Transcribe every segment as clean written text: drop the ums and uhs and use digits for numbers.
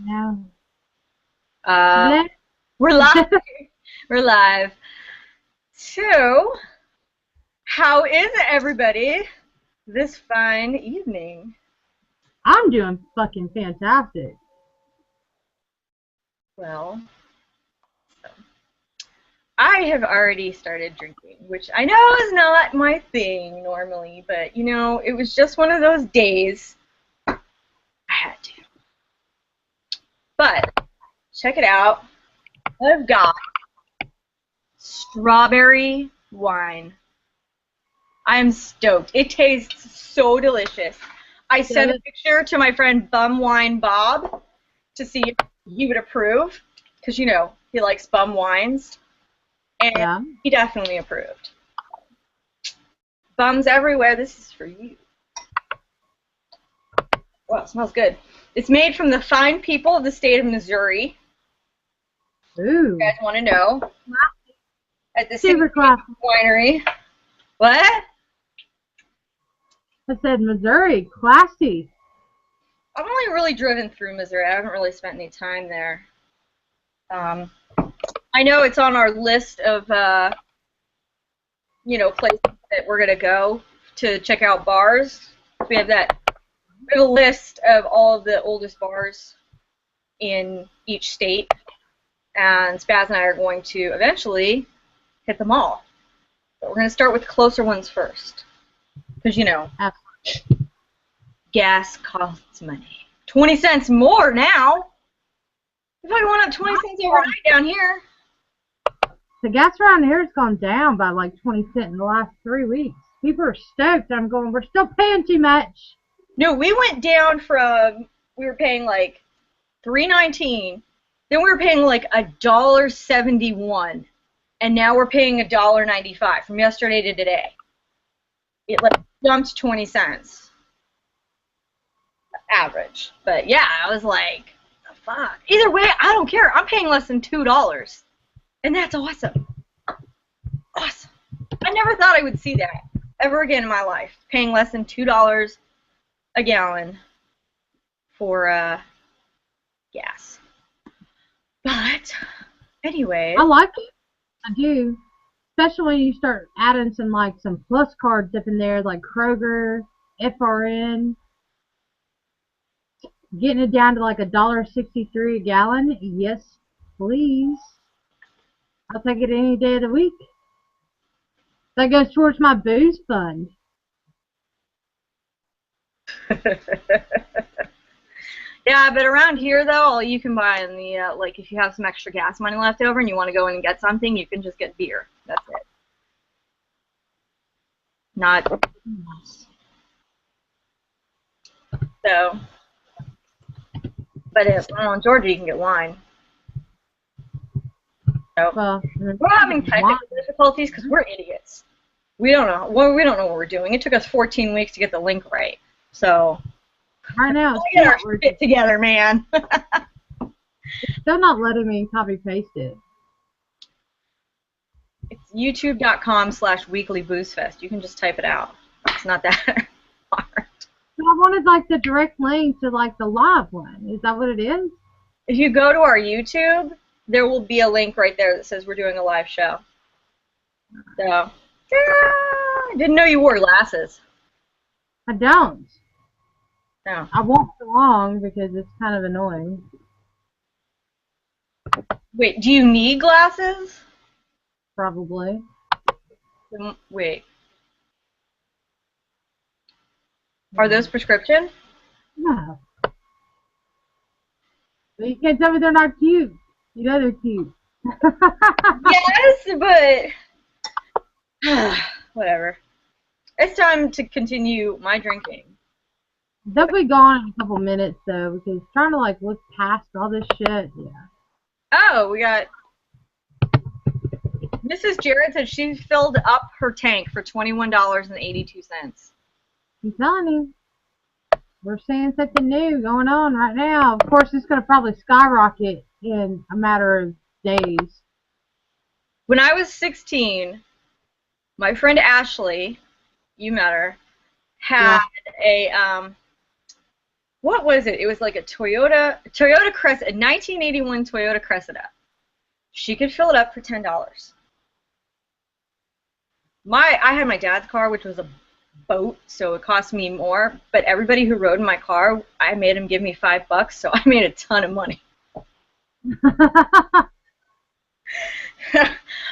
No. Uh, Let- we're live. We're live. So, how is it, everybody, this fine evening? I'm doing fucking fantastic. Well, I have already started drinking, which I know is not my thing normally, but, it was just one of those days I had to. But, check it out. I've got strawberry wine. I am stoked. It tastes so delicious. I sent a picture to my friend Bum Wine Bob to see if he would approve, because, he likes bum wines, and he definitely approved. Bums everywhere, this is for you. Wow, it smells good. It's made from the fine people of the state of Missouri. Ooh. You guys want to know? At the Super classy winery. What? I said Missouri, classy. I've only really driven through Missouri. I haven't really spent any time there. I know it's on our list of, places that we're gonna go to check out bars. We have a list of all of the oldest bars in each state, and Spaz and I are going to eventually hit them all. But we're gonna start with closer ones first, because gas costs money. 20 cents more now. If I went up 20 cents overnight down here. The gas around here has gone down by like 20 cents in the last 3 weeks. People are stoked. I'm going, we're still paying too much. No, we went down from, we were paying like $3.19, then we were paying like $1.71, and now we're paying $1.95 from yesterday to today. It like jumped 20 cents average. But yeah, I was like, the fuck. Either way, I don't care. I'm paying less than $2. And that's awesome. Awesome. I never thought I would see that ever again in my life. Paying less than $2 a gallon for gas. But anyway. I like it. I do. Especially when you start adding some plus cards up in there, like Kroger, FRN. Getting it down to like $1.63 a gallon. Yes, please. I'll take it any day of the week. That goes towards my booze fund. Yeah, but around here, though, all you can buy in the, like, if you have some extra gas money left over and you want to go in and get something, you can just get beer. That's it. Not. So. But in Georgia, you can get wine. So, Well, we're having technical difficulties because we're idiots. We don't know. Well, we don't know what we're doing. It took us 14 weeks to get the link right. So. Right now, let's get our shit together, man. It's still not letting me copy paste it. It's youtube.com/weeklyboozefest. You can just type it out. It's not that hard. I wanted like the direct link to like the live one. Is that what it is? If you go to our YouTube, there will be a link right there that says we're doing a live show. So, I didn't know you wore glasses. I don't. No. I won't for long because it's kind of annoying. Wait, do you need glasses? Probably. Wait. Are those prescription? No. But you can't tell me they're not cute. You know they're cute. Yes, but whatever. It's time to continue my drinking. They'll be gone in a couple minutes though, because trying to like look past all this shit. Yeah. Oh, we got Mrs. Jarrett said she filled up her tank for $21.82. I'm telling you. We're seeing something new going on right now. Of course, it's going to probably skyrocket in a matter of days. When I was 16, my friend Ashley, you met her, had a, what was it? It was like a Toyota Cressida, a 1981 Toyota Cressida. She could fill it up for $10. I had my dad's car, which was a boat, so it cost me more. But everybody who rode in my car, I made him give me $5, so I made a ton of money.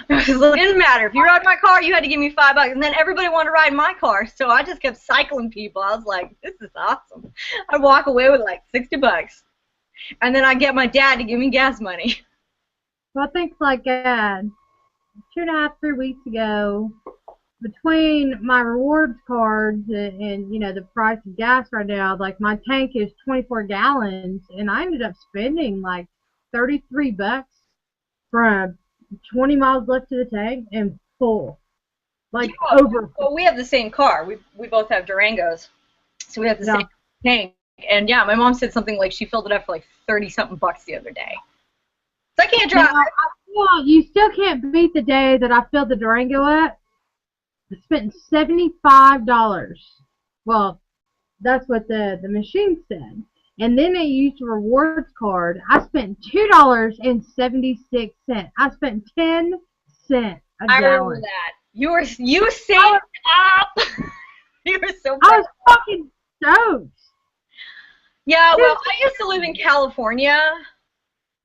It didn't matter. If you rode my car, you had to give me $5, and then everybody wanted to ride in my car, so I just kept cycling people. I was like, this is awesome. I'd walk away with like $60, and then I'd get my dad to give me gas money. Well, I think like 2.5, 3 weeks ago, between my rewards cards and you know the price of gas right now, like my tank is 24 gallons, and I ended up spending like $33 for 20 miles left to the tank and full. Like over. Well, we have the same car. We both have Durangos, so we have the same tank. And yeah, my mom said something like she filled it up for like 30-something bucks the other day. So I can't drive. Well, you still can't beat the day that I filled the Durango up. I spent $75. Well, that's what the machine said. And then I used a rewards card. I spent $2.76. I spent 10 cents a gallon. I remember that. You saved up. You were so bad. I was fucking stoked. Yeah, well, I used to live in California,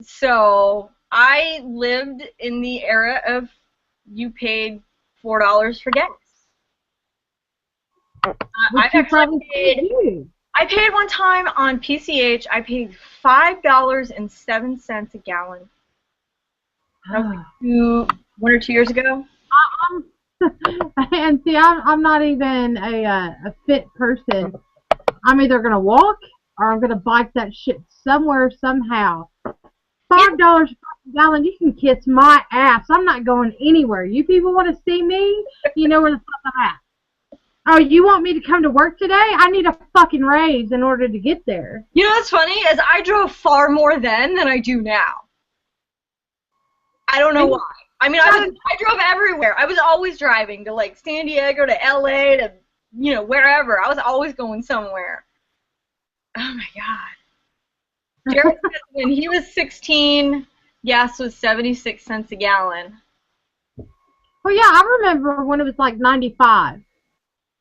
so I lived in the era of you paid $4 for gas. I paid one time on PCH. I paid $5.07 a gallon. That was like 1 or 2 years ago. And see, I'm not even a fit person. I'm either gonna walk or I'm gonna bike that shit somewhere somehow. $5 a gallon, you can kiss my ass. I'm not going anywhere. You people want to see me? You know where the fuck I'm at. Oh, you want me to come to work today? I need a fucking raise in order to get there. You know what's funny is I drove far more then than I do now. I don't know why. I mean, I drove everywhere. I was always driving to like San Diego, to LA, to wherever. I was always going somewhere. Oh my God. Jared said when he was 16, gas was 76 cents a gallon. Well, yeah, I remember when it was like 95.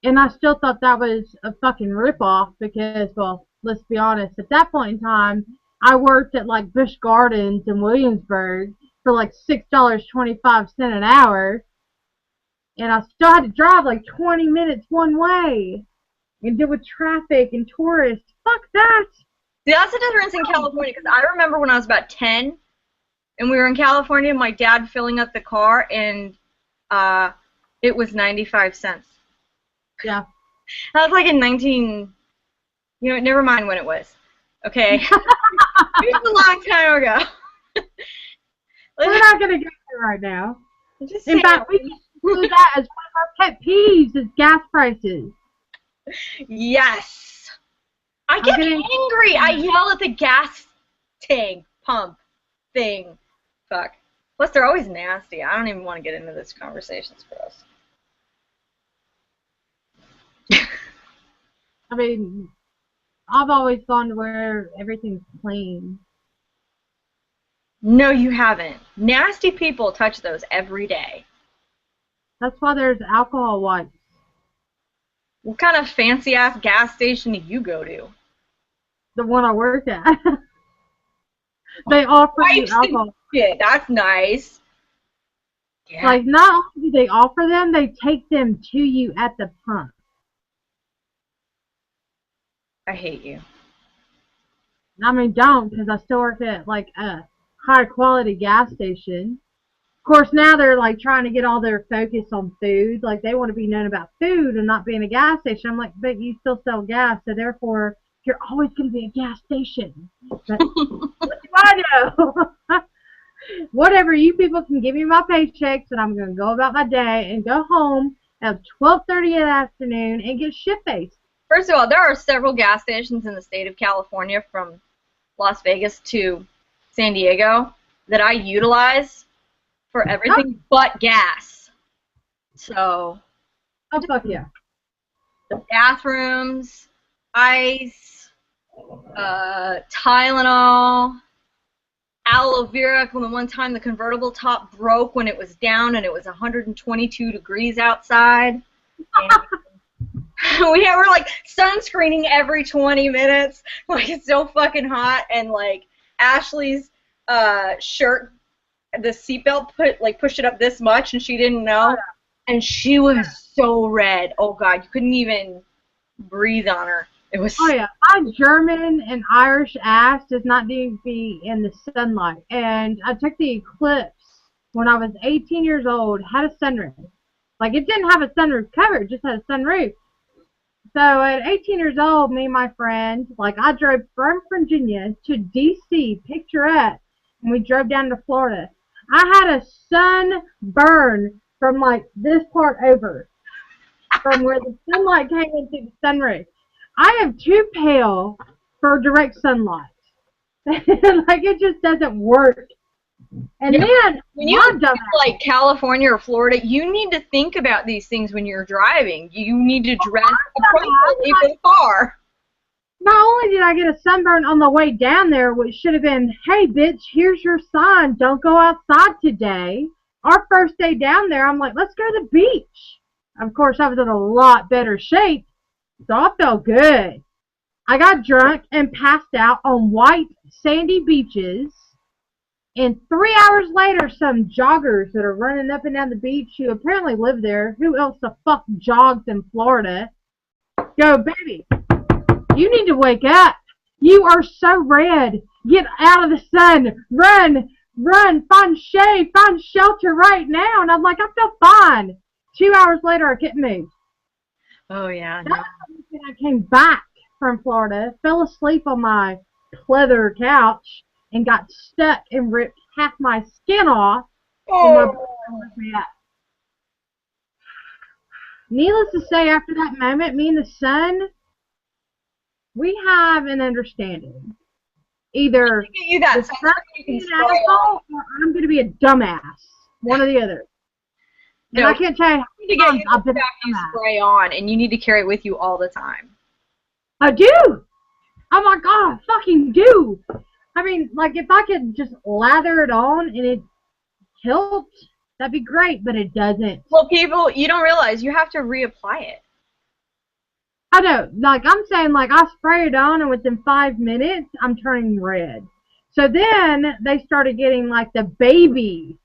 And I still thought that was a fucking ripoff because, well, let's be honest, at that point in time, I worked at like Busch Gardens in Williamsburg for like $6.25 an hour. And I still had to drive like 20 minutes one way and deal with traffic and tourists. Fuck that. See, that's the difference in California, because I remember when I was about 10, and we were in California, my dad filling up the car, and it was 95 cents. Yeah. That was like in never mind when it was. Okay. It was a long time ago. We're not going to get there right now. In fact, we can do that as one of our pet peeves is gas prices. Yes. I get angry. I yell at the gas tank pump thing. Fuck. Plus, they're always nasty. I don't even want to get into this conversation. It's gross. I mean, I've always gone to where everything's clean. No, you haven't. Nasty people touch those every day. That's why there's alcohol wipes. What kind of fancy-ass gas station do you go to? The one I work at. They offer you alcohol. Shit, that's nice. Yeah. Like, not only do they offer them, they take them to you at the pump. I hate you. I mean, don't, because I still work at, like, a high-quality gas station. Of course, now they're, like, trying to get all their focus on food. Like, they want to be known about food and not being a gas station. I'm like, but you still sell gas, so therefore, you're always going to be a gas station. But what do I know? Whatever, you people can give me my paychecks, and I'm going to go about my day and go home at 12:30 in the afternoon and get shit-faced. First of all, there are several gas stations in the state of California from Las Vegas to San Diego that I utilize for everything but gas. So, oh, fuck yeah. The bathrooms, ice, Tylenol, aloe vera. When the one time the convertible top broke when it was down and it was 122 degrees outside. And we're like sunscreening every 20 minutes. Like it's so fucking hot. And like Ashley's shirt, the seatbelt pushed it up this much and she didn't know. And she was so red. Oh God, you couldn't even breathe on her. It was. Oh yeah, my German and Irish ass does not need to be in the sunlight. And I took the Eclipse when I was 18 years old. Had a sunroof. Like it didn't have a sunroof cover, it just had a sunroof. So at 18 years old, me and my friend, like I drove from Virginia to D.C. picturesque, and we drove down to Florida. I had a sunburn from like this part over, from where the sunlight came into the sunroof. I am too pale for direct sunlight. Like it just doesn't work. And yeah, then when you live like California or Florida, you need to think about these things when you're driving. You need to dress appropriately for the car. Not only did I get a sunburn on the way down there, which should have been, hey bitch, here's your sign, don't go outside today. Our first day down there, I'm like, let's go to the beach. Of course, I was in a lot better shape, so I felt good. I got drunk and passed out on white, sandy beaches. And 3 hours later, some joggers that are running up and down the beach who apparently live there, who else the fuck jogs in Florida, go, baby, you need to wake up. You are so red. Get out of the sun. Run, run, find shade, find shelter right now. And I'm like, I feel fine. 2 hours later, I couldn't move. Oh, yeah. No. I came back from Florida, fell asleep on my pleather couch, and got stuck and ripped half my skin off. Oh. Needless to say, after that moment, me and the sun, we have an understanding. Either you that the sun is an asshole, or I'm going to be a dumbass. One or the other. And no, I can't tell you how many times I've been a dumbass. Spray on, and you need to carry it with you all the time. I do. Oh my God, I fucking do. I mean, like, if I could just lather it on and it helped, that'd be great, but it doesn't. Well, people, you don't realize you have to reapply it. I know. Like, I'm saying, like, I spray it on, and within 5 minutes, I'm turning red. So then they started getting, like, the baby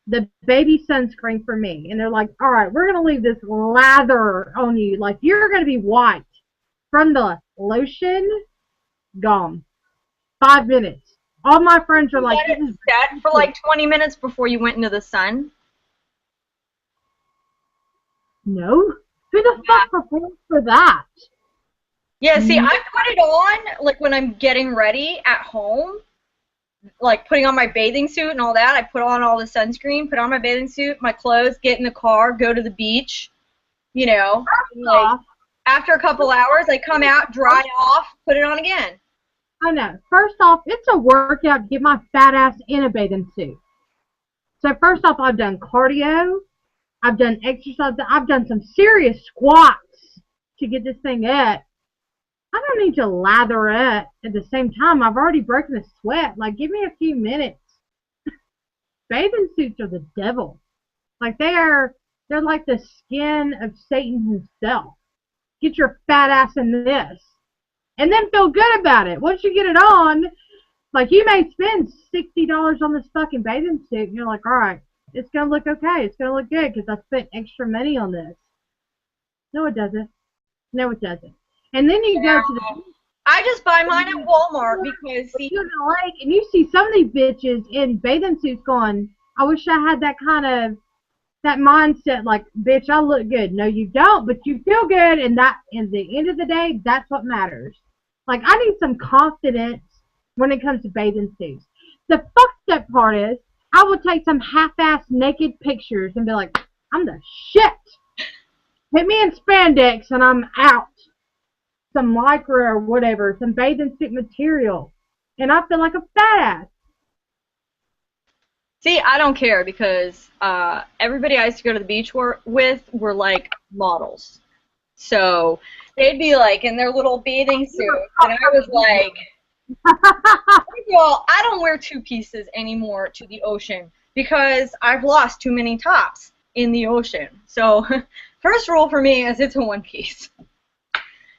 sunscreen for me. And they're like, all right, we're going to leave this lather on you. Like, you're going to be white. From the lotion, gone. 5 minutes. All my friends are like, this is set for like 20 minutes before you went into the sun. No. Who the fuck prepares for that? Yeah, see, I put it on like when I'm getting ready at home, like putting on my bathing suit and all that. I put on all the sunscreen, put on my bathing suit, my clothes, get in the car, go to the beach, you know. Like, after a couple hours, I come out, dry off, put it on again. I know. First off, it's a workout to get my fat ass in a bathing suit. So first off, I've done cardio. I've done exercise. I've done some serious squats to get this thing up. I don't need to lather it at the same time. I've already broken a sweat. Like, give me a few minutes. Bathing suits are the devil. Like, they're like the skin of Satan himself. Get your fat ass in this. And then feel good about it. Once you get it on, like, you may spend $60 on this fucking bathing suit, and you're like, all right, it's going to look okay. It's going to look good because I spent extra money on this. No, it doesn't. No, it doesn't. And then you go to the... I just buy mine at Walmart because... You're in the lake, and you see some of these bitches in bathing suits going, I wish I had that kind of... that mindset, like, bitch, I look good. No, you don't, but you feel good, and that, at the end of the day, that's what matters. Like, I need some confidence when it comes to bathing suits. The fucked up part is, I will take some half-ass naked pictures and be like, I'm the shit. Put me in spandex, and I'm out. Some lycra or whatever, some bathing suit material, and I feel like a fat ass. See, I don't care because everybody I used to go to the beach with were like models. So they'd be like in their little bathing suits, and I was like, first of all, I don't wear two pieces anymore to the ocean because I've lost too many tops in the ocean. So first rule for me is it's a one piece.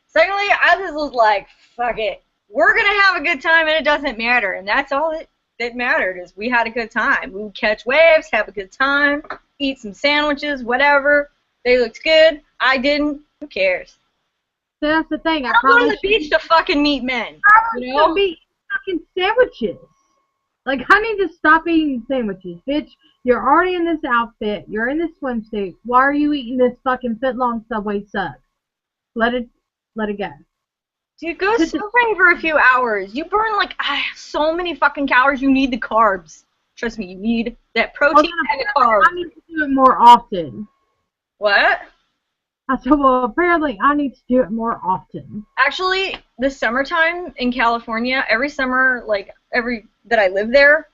Secondly, I just was like, fuck it. We're going to have a good time and it doesn't matter. And that's all that mattered is we had a good time. We would catch waves, have a good time, eat some sandwiches, whatever. They looked good. I didn't. Who cares? So that's the thing. I don't go to the beach to fucking meet men. You know? Be fucking sandwiches. Like, I need to stop eating sandwiches. Bitch, you're already in this outfit. You're in this swimsuit. Why are you eating this fucking foot-long Subway sub? Let it go. Dude, go surfing for a few hours. You burn, like, so many fucking calories. You need the carbs. Trust me, you need that protein and the carbs. I need to do it more often. What? I said, well, apparently I need to do it more often. Actually, the summertime in California, every summer, like, that I lived there,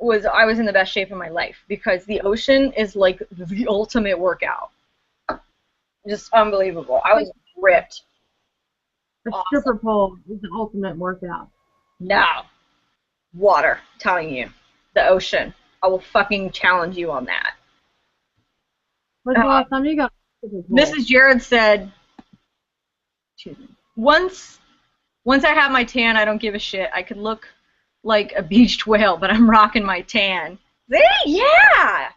I was in the best shape of my life because the ocean is, like, the ultimate workout. Just unbelievable. I was ripped. A stripper pole is the ultimate workout. No. Water, I'm telling you. The ocean. I will fucking challenge you on that. When's the last time you got a stripper pole? Mrs. Jared said, once I have my tan, I don't give a shit. I could look like a beached whale, but I'm rocking my tan. Yeah!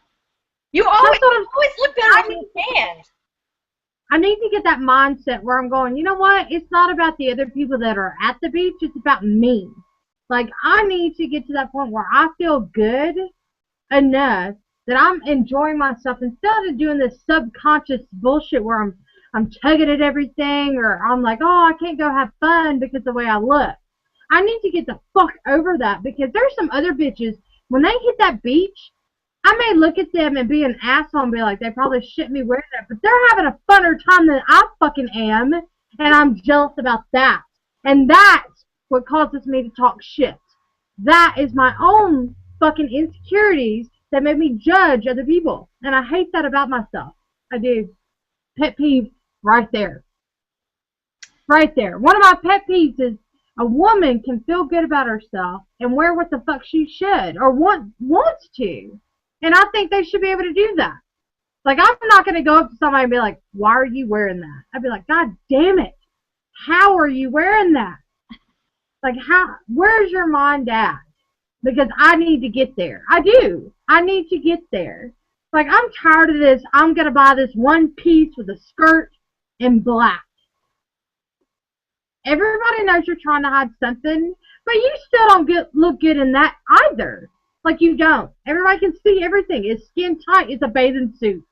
You always look better when you're tanned. I need to get that mindset where I'm going, you know what? It's not about the other people that are at the beach. It's about me. Like, I need to get to that point where I feel good enough that I'm enjoying myself instead of doing this subconscious bullshit where I'm tugging at everything or I'm like, oh, I can't go have fun because of the way I look. I need to get the fuck over that because there's some other bitches, when they hit that beach, I may look at them and be an asshole and be like, they probably shouldn't be wearing that, but they're having a funner time than I fucking am, and I'm jealous about that. And that's what causes me to talk shit. That is my own fucking insecurities that make me judge other people, and I hate that about myself. I do. Pet peeve right there. Right there. One of my pet peeves is a woman can feel good about herself and wear what the fuck she should or wants to. And I think they should be able to do that. Like, I'm not going to go up to somebody and be like, why are you wearing that? I'd be like, God damn it. How are you wearing that? Like, where's your mind at? Because I need to get there. I do. I need to get there. Like, I'm tired of this. I'm going to buy this one piece with a skirt in black. Everybody knows you're trying to hide something, but you still don't look good in that either. Like, you don't. Everybody can see everything. It's skin tight. It's a bathing suit.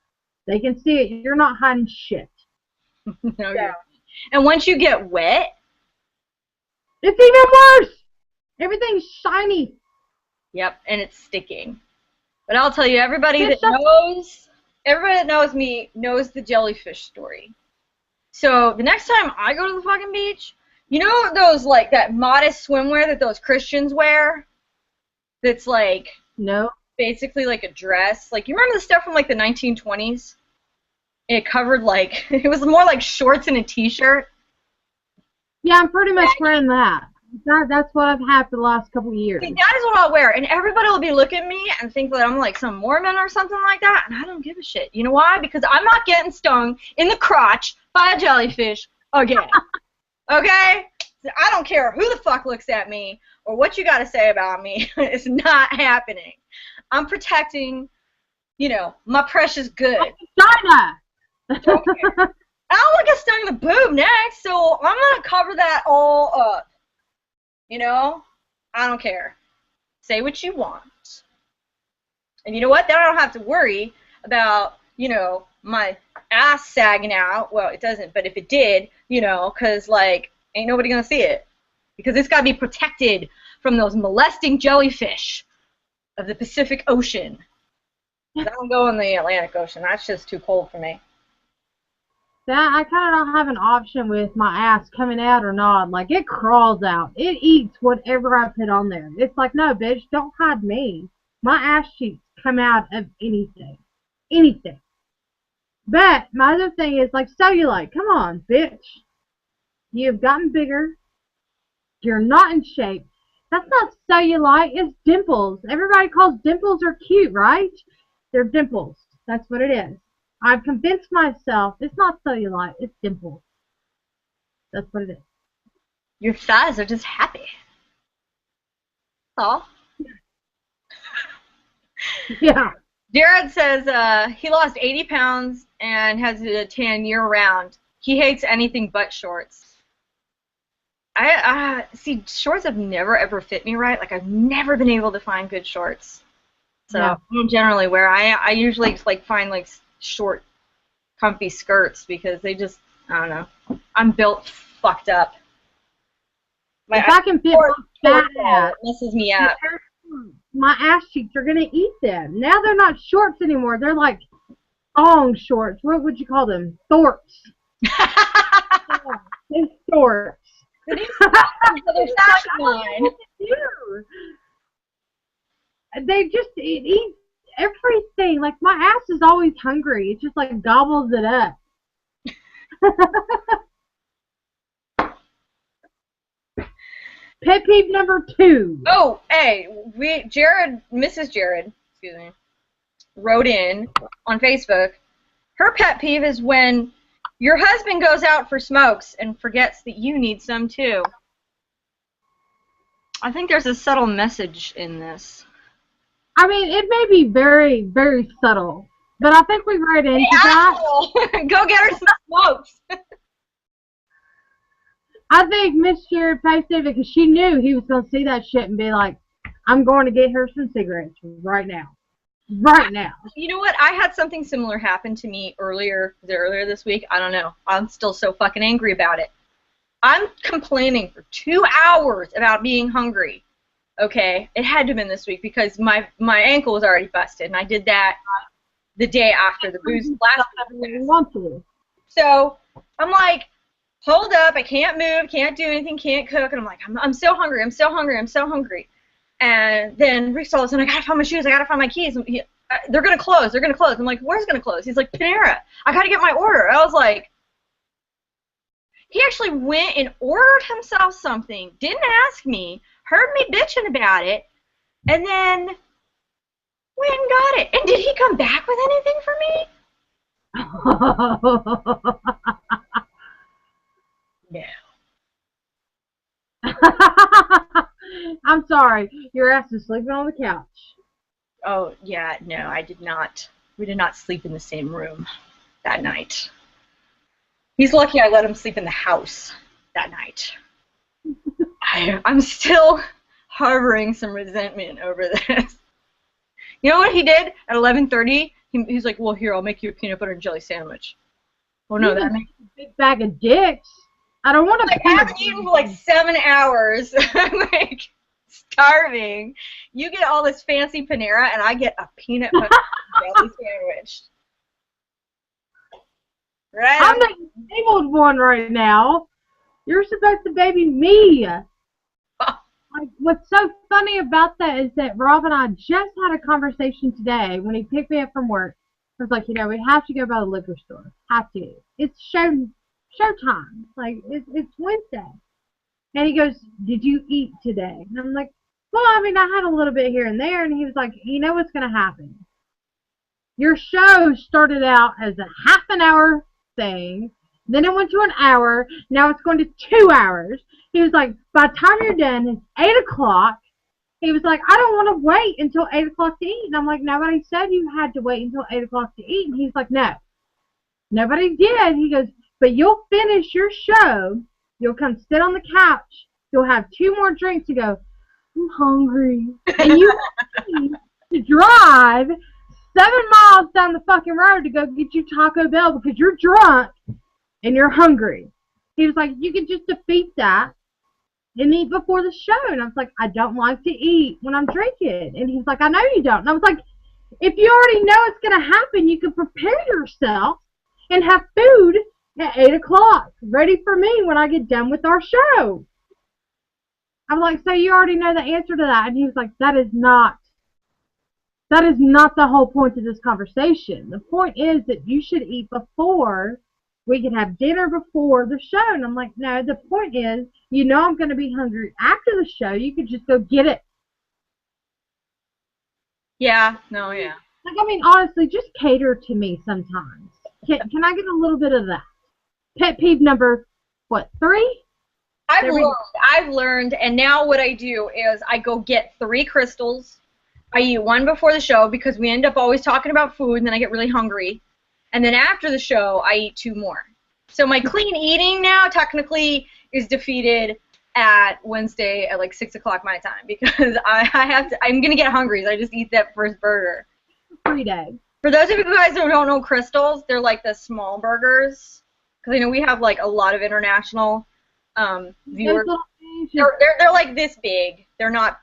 They can see it. You're not hiding shit. No, yeah. And once you get wet, it's even worse. Everything's shiny. Yep, and it's sticking. But I'll tell you, everybody that knows me knows the jellyfish story. So the next time I go to the fucking beach, you know those, like, that modest swimwear that those Christians wear? That's like, no, basically like a dress. Like, you remember the stuff from like the 1920s? It covered like, it was more like shorts and a t-shirt. Yeah, I'm pretty much wearing that. That's what I've had for the last couple of years. See, that is what I'll wear, and everybody will be looking at me and think that I'm like some Mormon or something like that, and I don't give a shit. You know why? Because I'm not getting stung in the crotch by a jellyfish again. Okay? I don't care who the fuck looks at me or what you got to say about me. It's not happening. I'm protecting, you know, my precious good. China. Okay. I'll get stung in the boob next, so I'm going to cover that all up. You know? I don't care. Say what you want. And you know what? Then I don't have to worry about, you know, my ass sagging out. Well, it doesn't, but if it did, you know, because, like, ain't nobody going to see it. Because it's got to be protected from those molesting jellyfish of the Pacific Ocean. I don't go in the Atlantic Ocean. That's just too cold for me. That I kind of don't have an option with my ass coming out or not. Like, it crawls out. It eats whatever I put on there. It's like, no, bitch, don't hide me. My ass cheeks come out of anything. Anything. But my other thing is like cellulite. Come on, bitch. You've gotten bigger. You're not in shape. That's not cellulite. It's dimples. Everybody calls dimples are cute, right? They're dimples. That's what it is. I've convinced myself it's not cellulite. It's dimples. That's what it is. Your thighs are just happy. That's all. Yeah. Jared says he lost 80 pounds and has a tan year-round. He hates anything but shorts. I see, shorts have never ever fit me right. Like, I've never been able to find good shorts. So Yeah. I don't generally wear. I usually just like find like short, comfy skirts because they just, I don't know. I'm built fucked up. If I can fit my fat ass, it messes me up. my ass cheeks are gonna eat them. Now they're not shorts anymore. They're like thong shorts. What would you call them? Thorts. They're shorts. They just it eats everything. Like my ass is always hungry. It just like gobbles it up. Pet peeve number 2. Oh, hey, Mrs. Jared, excuse me, wrote in on Facebook. Her pet peeve is when your husband goes out for smokes and forgets that you need some too. I think there's a subtle message in this. I mean, it may be very, very subtle, but I think we read into that. Go get her some smokes. I think Miss Jared posted it because she knew he was going to see that shit and be like, I'm going to get her some cigarettes right now. Right now. You know what? I had something similar happen to me earlier this week. I don't know. I'm still so fucking angry about it. I'm complaining for 2 hours about being hungry. Okay? It had to have been this week because my ankle was already busted, and I did that the day after the booze last week. So I'm like, hold up, I can't move, can't do anything, can't cook, and I'm like, I'm so hungry, I'm so hungry, I'm so hungry. And then Rick's all of a sudden, I gotta find my shoes, I gotta find my keys. They're gonna close, they're gonna close. I'm like, where's gonna close? He's like, Panera. I gotta get my order. I was like, he actually went and ordered himself something, didn't ask me, heard me bitching about it, and then went and got it. And did he come back with anything for me? No. I'm sorry. Your ass is sleeping on the couch. Oh, yeah, no, I did not. We did not sleep in the same room that night. He's lucky I let him sleep in the house that night. I'm still harboring some resentment over this. You know what he did at 11:30? He's like, well, here, I'll make you a peanut butter and jelly sandwich. Oh, no, that makes a big bag of dicks. I don't want to. I haven't eaten for like 7 hours. I'm like starving. You get all this fancy Panera, and I get a peanut butter and jelly sandwich. Right? I'm the disabled one right now. You're supposed to baby me. Like, what's so funny about that is that Rob and I just had a conversation today when he picked me up from work. I was like, you know, we have to go by the liquor store. Have to. It's showtime. Like, it's Wednesday. And he goes, did you eat today? And I'm like, well, I mean, I had a little bit here and there. And he was like, you know what's going to happen? Your show started out as a half an hour thing. Then it went to an hour. Now it's going to 2 hours. He was like, by the time you're done, it's 8 o'clock. He was like, I don't want to wait until 8 o'clock to eat. And I'm like, nobody said you had to wait until 8 o'clock to eat. And he's like, no. Nobody did. He goes, but you'll finish your show. You'll come sit on the couch. You'll have 2 more drinks to go, I'm hungry. And you need to drive 7 miles down the fucking road to go get you Taco Bell because you're drunk and you're hungry. He was like, you could just defeat that and eat before the show. And I was like, I don't like to eat when I'm drinking. And he was like, I know you don't. And I was like, if you already know it's going to happen, you can prepare yourself and have food at 8 o'clock ready for me when I get done with our show. I'm like, so you already know the answer to that? And he was like, that is not That is not the whole point of this conversation. The point is that you should eat before. We can have dinner before the show. And I'm like, no, the point is, you know I'm going to be hungry after the show. You could just go get it. Yeah, no, yeah. Like, I mean, honestly, just cater to me sometimes. Can I get a little bit of that? Pet peeve number, what, 3? I've learned, and now what I do is I go get 3 crystals. I eat 1 before the show because we end up always talking about food, and then I get really hungry. And then after the show, I eat 2 more. So my clean eating now technically is defeated at Wednesday at like 6 o'clock my time because I'm gonna get hungry, so I just eat that first burger. Free day. For those of you guys who don't know crystals, they're like the small burgers because I know we have like a lot of international viewers. They're like this big. They're not.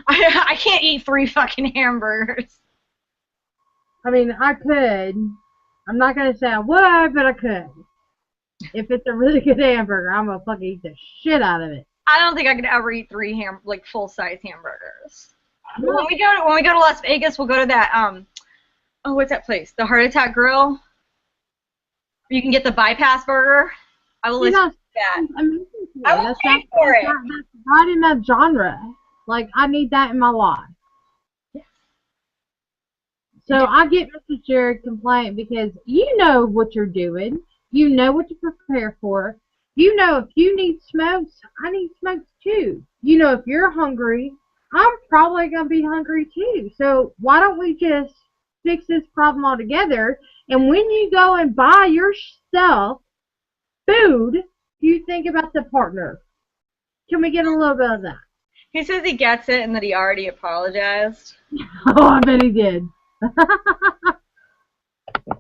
I can't eat 3 fucking hamburgers. I mean, I could. I'm not gonna say I would, but I could. If it's a really good hamburger, I'm gonna fucking eat the shit out of it. I don't think I could ever eat 3 full-size hamburgers. When we go to Las Vegas, we'll go to that oh, what's that place? The Heart Attack Grill. You can get the bypass burger. I will listen to that. I will pay for it. That's right in that genre. Like, I need that in my life. Yes. So I get Mr. Jared complaint because you know what you're doing. You know what to prepare for. You know if you need smokes, I need smokes too. You know if you're hungry, I'm probably going to be hungry too. So why don't we just fix this problem altogether? And when you go and buy yourself food, you think about the partner. Can we get a little bit of that? He says he gets it and that he already apologized. Oh, I bet he did.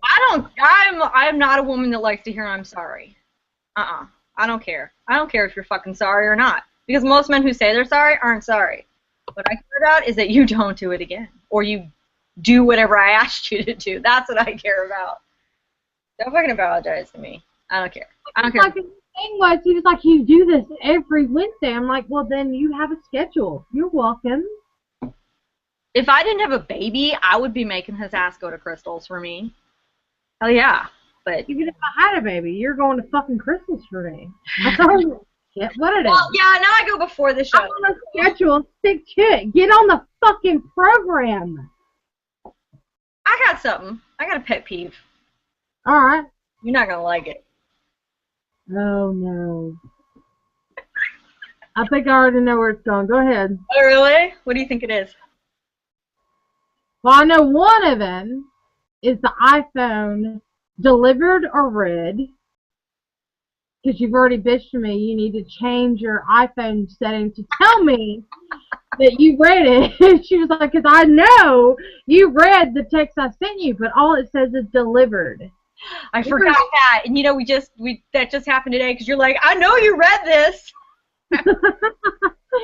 I'm not a woman that likes to hear I'm sorry. I don't care. I don't care if you're fucking sorry or not. Because most men who say they're sorry aren't sorry. What I care about is that you don't do it again. Or you do whatever I asked you to do. That's what I care about. Don't fucking apologize to me. I don't care. I don't care. Like, the thing was, he was like, you do this every Wednesday. I'm like, well, then you have a schedule. You're welcome. If I didn't have a baby, I would be making his ass go to Crystals for me. Hell yeah. But even if I had a baby, you're going to fucking Crystals for me. I told you what it is. Well, yeah, now I go before the show. I'm on a schedule. Stick to it. Get on the fucking program. I got something. I got a pet peeve. All right. You're not going to like it. Oh, no. I think I already know where it's going. Go ahead. Oh, really? What do you think it is? Well, I know one of them is the iPhone delivered or read. Because you've already bitched to me, you need to change your iPhone setting to tell me that you read it. She was like, because I know you read the text I sent you, but all it says is delivered. I forgot that. And you know, that just happened today because you're like, I know you read this.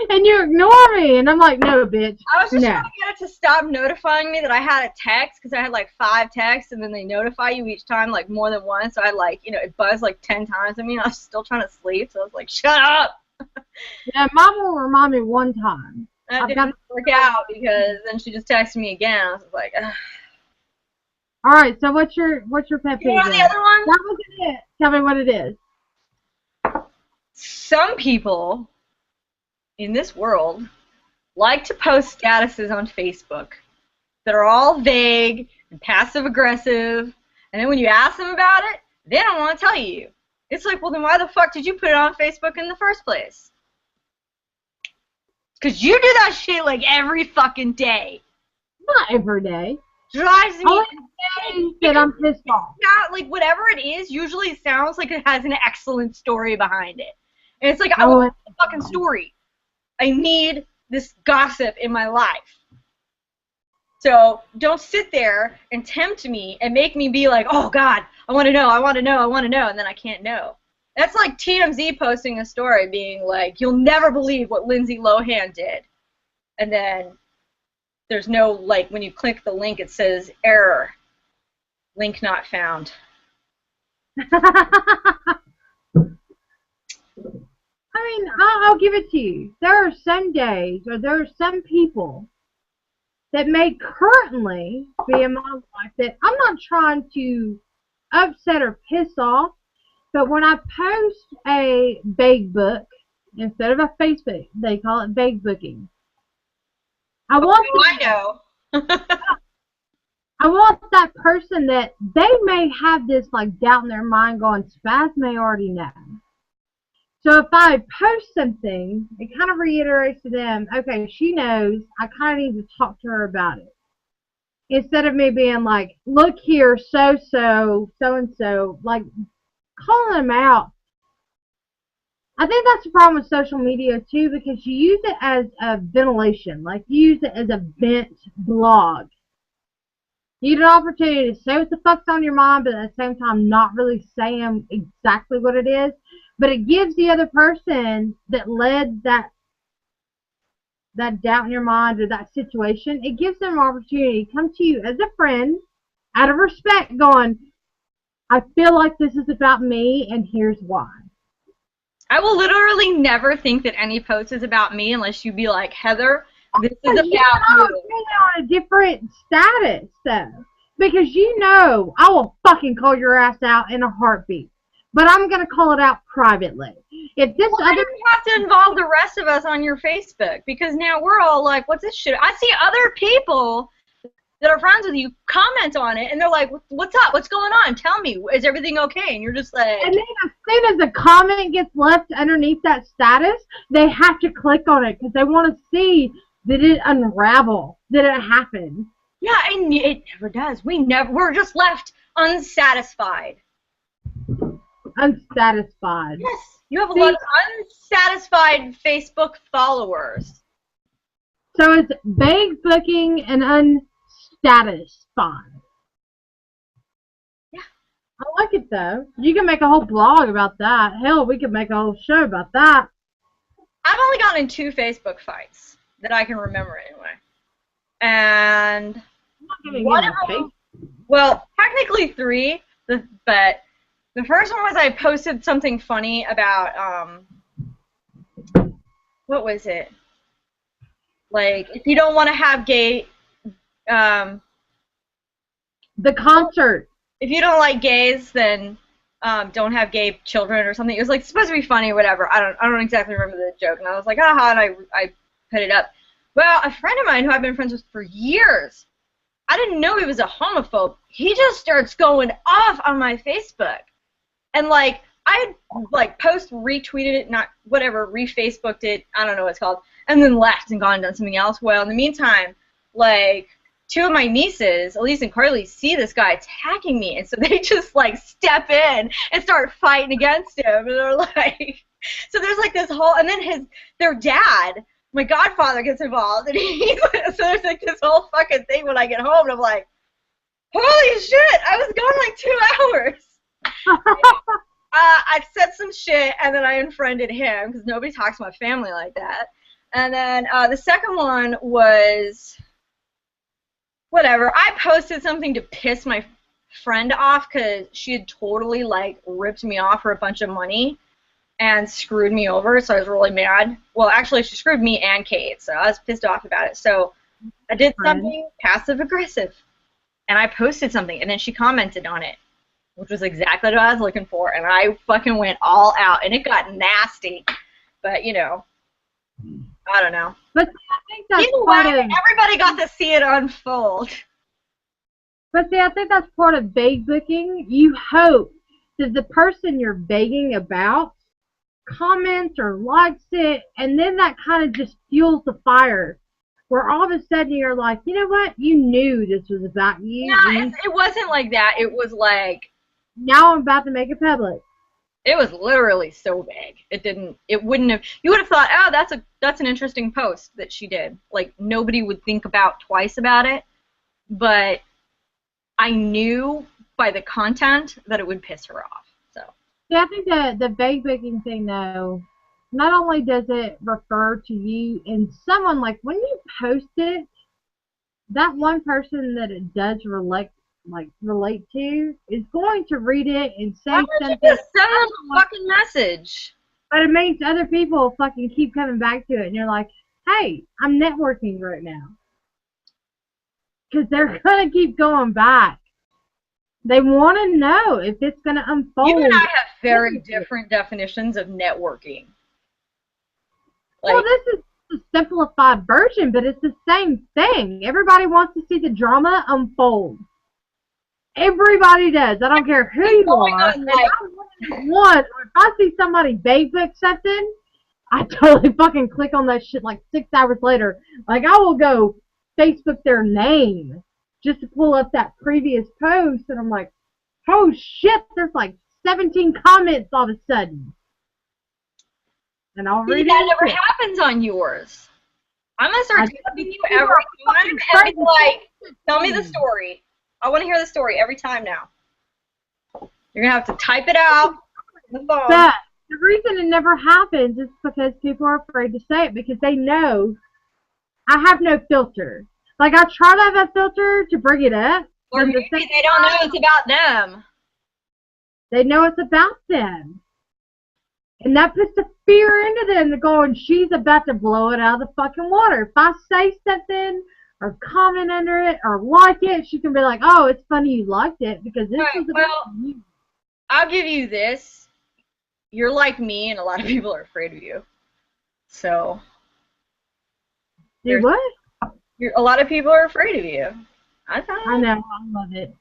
And you ignore me. And I'm like, no, bitch. I was just trying to get it to stop notifying me that I had a text because I had like 5 texts and then they notify you each time like more than once. So I like, you know, it buzzed like 10 times at me and I was still trying to sleep. So I was like, shut up. Yeah, Mom will remind me one time. That didn't work out because then she just texted me again. I was like, ugh. All right, so what's your pet peeve? You know the other one? That wasn't it. Tell me what it is. Some people in this world like to post statuses on Facebook that are all vague and passive-aggressive, and then when you ask them about it, they don't want to tell you. It's like, well, then why the fuck did you put it on Facebook in the first place? Because you do that shit like every fucking day. Not every day. Drives me insane that I'm pissed off. Not, like, whatever it is, usually it sounds like it has an excellent story behind it. And it's like, I want a fucking story. I need this gossip in my life. So don't sit there and tempt me and make me be like, oh, God, I want to know, I want to know, I want to know, and then I can't know. That's like TMZ posting a story being like, you'll never believe what Lindsay Lohan did. And then there's no, like, when you click the link, it says, error, link not found. I mean, I'll give it to you. There are some days, or there are some people that may currently be in my life that I'm not trying to upset or piss off, but when I post a bake book, instead of a Facebook, they call it bake booking. I Oh, want I know. I want that person that they may have this like doubt in their mind going, Spaz may already know. So if I post something, it kind of reiterates to them, okay, she knows, I kind of need to talk to her about it. Instead of me being like, look here, so-and-so, like calling them out. I think that's the problem with social media too, because you use it as a ventilation. Like you use it as a vent blog. You get an opportunity to say what the fuck's on your mind, but at the same time not really saying exactly what it is. But it gives the other person that led that doubt in your mind or that situation, it gives them an opportunity to come to you as a friend out of respect going, I feel like this is about me and here's why. I will literally never think that any post is about me unless you be like, Heather, this is about You know, you. on a different status though. Because you know I will fucking call your ass out in a heartbeat. But I'm going to call it out privately. If this Why do you have to involve the rest of us on your Facebook? Because now we're all like, what's this shit? I see other people that are friends with you comment on it, and they're like, what's up? What's going on? Tell me. Is everything okay? And you're just like... And then as soon as a comment gets left underneath that status, they have to click on it because they want to see, did it unravel? Did it happen? Yeah, and it never does. We're just left unsatisfied. Unsatisfied. Yes, you have a lot of unsatisfied Facebook followers. So it's vague booking and unsatisfied. Yeah. I like it though. You can make a whole blog about that. Hell, we could make a whole show about that. I've only gotten in 2 Facebook fights that I can remember anyway. And one of them, well, technically 3, but the first one was I posted something funny about, what was it? Like, if you don't want to have gay, the concert. If you don't like gays, then don't have gay children or something. It was like supposed to be funny or whatever. I don't exactly remember the joke. And I was like, aha, and I put it up. Well, a friend of mine who I've been friends with for years, I didn't know he was a homophobe. He just starts going off on my Facebook. And, like, I had, like, retweeted it, not whatever, re-Facebooked it, I don't know what it's called, and then left and gone and done something else. Well, in the meantime, like, 2 of my nieces, Elise and Carly, see this guy attacking me, and so they just, like, step in and start fighting against him, and they're like, so there's, like, this whole, and then their dad, my godfather, gets involved, and so there's, like, this whole fucking thing when I get home, and I'm like, holy shit, I was gone, like, 2 hours. I said some shit, and then I unfriended him, because nobody talks to my family like that. And then the second one was, whatever, I posted something to piss my friend off, because she had totally, like, ripped me off for a bunch of money and screwed me over, so I was really mad. Well, actually, she screwed me and Kate, so I was pissed off about it. So I did something passive-aggressive, and I posted something, and then she commented on it, which was exactly what I was looking for, and I fucking went all out, and it got nasty. But, you know, I don't know. But I think that's either way, everybody got to see it unfold. But see, I think that's part of bag booking. You hope that the person you're begging about comments or likes it, and then that kind of just fuels the fire. Where all of a sudden you're like, you know what? You knew this was about you. Yeah, it wasn't like that. It was like, now I'm about to make it public. It was literally so vague. It wouldn't have, you would have thought, oh, that's an interesting post that she did. Like, nobody would think about twice about it. But I knew by the content that it would piss her off. So. Yeah, I think the vague booking thing, though, not only does it refer to you and someone, like, when you post it, that one person that it does relate to is going to read it and say something. Just send them a fucking message. But it makes other people fucking keep coming back to it, and you're like, hey, I'm networking right now. because they're gonna keep going back. They want to know if it's gonna unfold. You and I have very different definitions of networking. Well, this is a simplified version, but it's the same thing. Everybody wants to see the drama unfold. Everybody does. I don't care who you are. If I see somebody Facebook something, I totally fucking click on that shit like 6 hours later. Like, I will go Facebook their name just to pull up that previous post, and I'm like, oh shit, there's like 17 comments all of a sudden. And I'll read it. That never happens on yours. I'm going to start texting you every time and be like, tell me the story. I want to hear the story every time now. You're going to have to type it out on the phone. But the reason it never happens is because people are afraid to say it because they know I have no filter. Like, I try to have a filter to bring it up. Or maybe they don't know it's about them. They know it's about them. And that puts the fear into them to go, and she's about to blow it out of the fucking water. If I say something or comment under it or like it, she can be like, oh, it's funny you liked it because this was about you. I'll give you this. You're like me, and a lot of people are afraid of you. So. Do what? A lot of people are afraid of you. I know. I love it.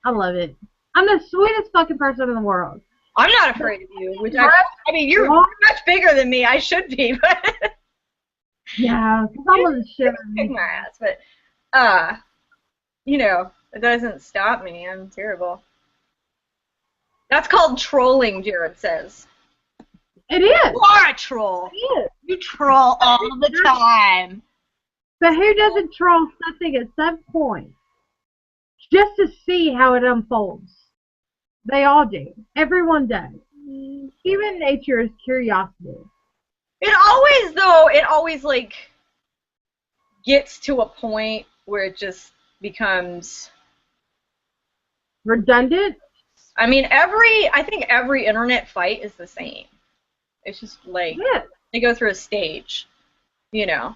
I love it. I'm the sweetest fucking person in the world. I'm not afraid of you, which I mean, you're much bigger than me. I should be, but yeah, because I'm gonna kick my ass. But you know, it doesn't stop me. I'm terrible. That's called trolling, Jared says. It is. You are a troll. It is. You troll all the time. But who doesn't troll something at some point just to see how it unfolds? They all do. Everyone does. Human nature is curiosity. It always like gets to a point where it just becomes redundant. I mean, I think every internet fight is the same. It's just like they go through a stage, you know.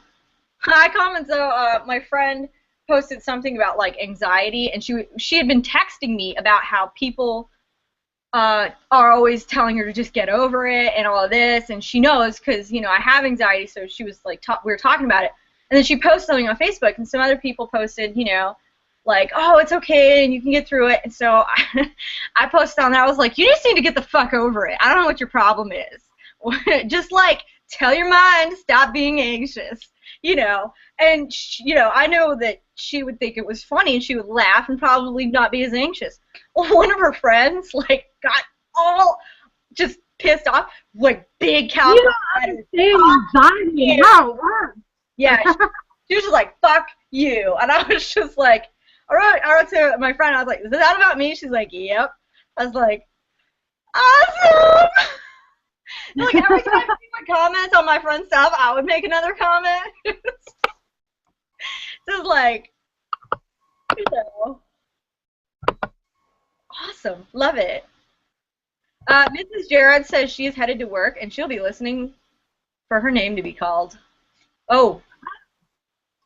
Hi, comments though. My friend posted something about like anxiety, and she had been texting me about how people are always telling her to just get over it and all of this, and she knows because, you know, I have anxiety, so she was like, we were talking about it, and then she posted something on Facebook, and some other people posted, you know, like, oh, it's okay, and you can get through it, and so I posted on that, I was like, you just need to get the fuck over it. I don't know what your problem is. Just, like, tell your mind to stop being anxious, you know, and, you know, I know that she would think it was funny, and she would laugh and probably not be as anxious. Well, one of her friends, like, got all just pissed off, like, big cow. You don't understand anxiety and how it works. Yeah, she was just like, fuck you, and I was just like, I wrote to my friend, I was like, is that about me? She's like, yep. I was like, awesome! Like, every time she would comment on my friend's stuff, I would make another comment. Just like, you know. Awesome. Love it. Mrs. Jared says she is headed to work, and she'll be listening for her name to be called. Oh.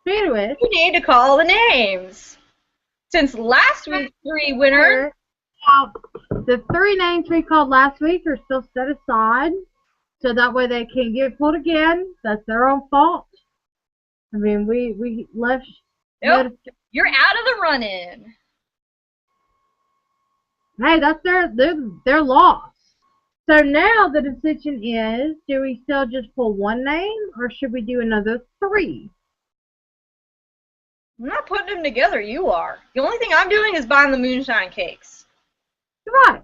Speaking of which, you need to call the names. Since last week's 3 winners. The 3 names we called last week are still set aside, so that way they can't get pulled again. That's their own fault. I mean, we left. Nope. You're out of the run-in. Hey, that's their loss. So now the decision is, do we still just pull 1 name, or should we do another 3? I'm not putting them together, you are. The only thing I'm doing is buying the moonshine cakes. Right.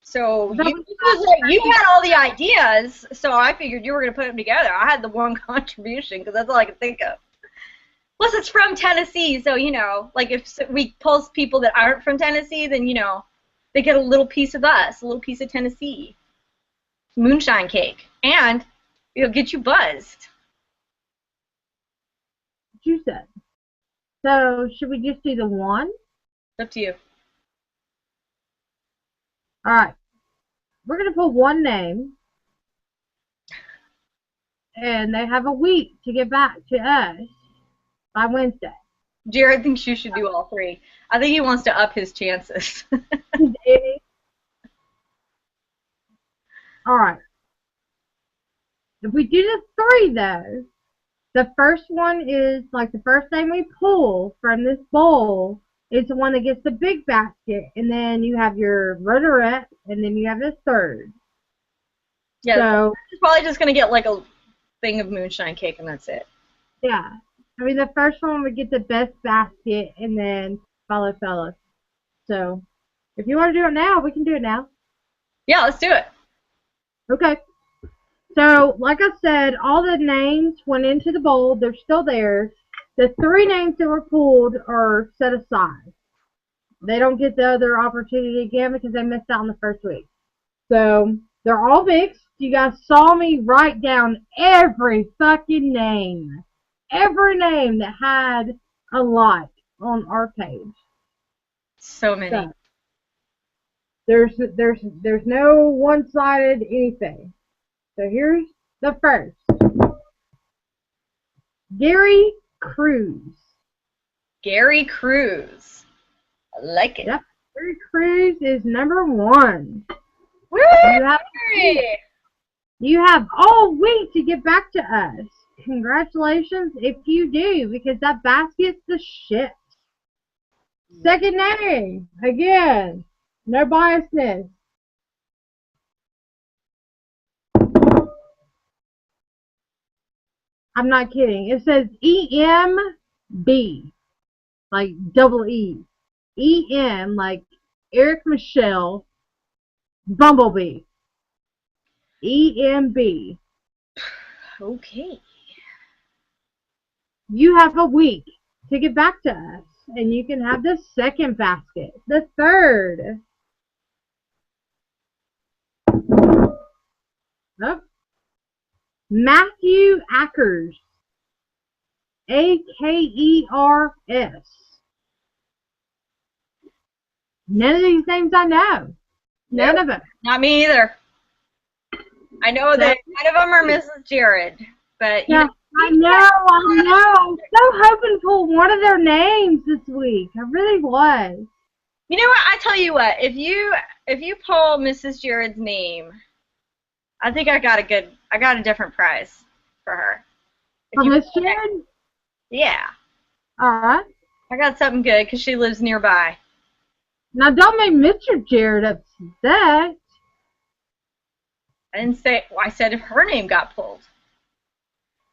So you had all the ideas, so I figured you were going to put them together. I had the one contribution, because that's all I could think of. Plus, it's from Tennessee, so, you know, like, if we pull people that aren't from Tennessee, then, you know, they get a little piece of us, a little piece of Tennessee. Moonshine cake. And it'll get you buzzed. What you said. So, should we just do the 1? It's up to you. Alright. We're going to put 1 name. And they have a week to get back to us by Wednesday. Jared thinks you should do all three. I think he wants to up his chances. All right. If we do the three, though, the first one is, like, the first thing we pull from this bowl is the one that gets the big basket, and then you have your runner-up, and then you have the third. Yeah, so he's probably just going to get, like, a thing of moonshine cake, and that's it. Yeah. I mean, the first one would get the best basket, and then follow fellas. So, if you want to do it now, we can do it now. Yeah, let's do it. Okay. So, like I said, all the names went into the bowl. They're still there. The three names that were pulled are set aside. They don't get the other opportunity again because they missed out on the first week. So, they're all mixed. You guys saw me write down every fucking name. Every name that had a lot on our page. So many. So, there's no one-sided anything. So here's the first. Gary Cruz. Gary Cruz. I like it. Yep. Gary Cruz is number one. Woo! You have all week to get back to us. Congratulations if you do, because that basket's the shit. Second name. Again. No biasness. I'm not kidding. It says EMB. Like double E. EM, like Eric Michelle Bumblebee. EMB. Okay. You have a week to get back to us, and you can have the second basket. The third. Oh. Matthew Ackers. Akers. None of these names I know. None of them. Not me either. I know that none of them are Mrs. Jared, but yeah, I know. I'm so hoping for one of their names this week. I really was. You know what? I tell you what. If you pull Mrs. Jared's name, I think I got a different prize for her. For Miss Jared? Yeah. All right. I got something good because she lives nearby. Now, don't make Mr. Jared upset. I didn't say. Well, I said if her name got pulled.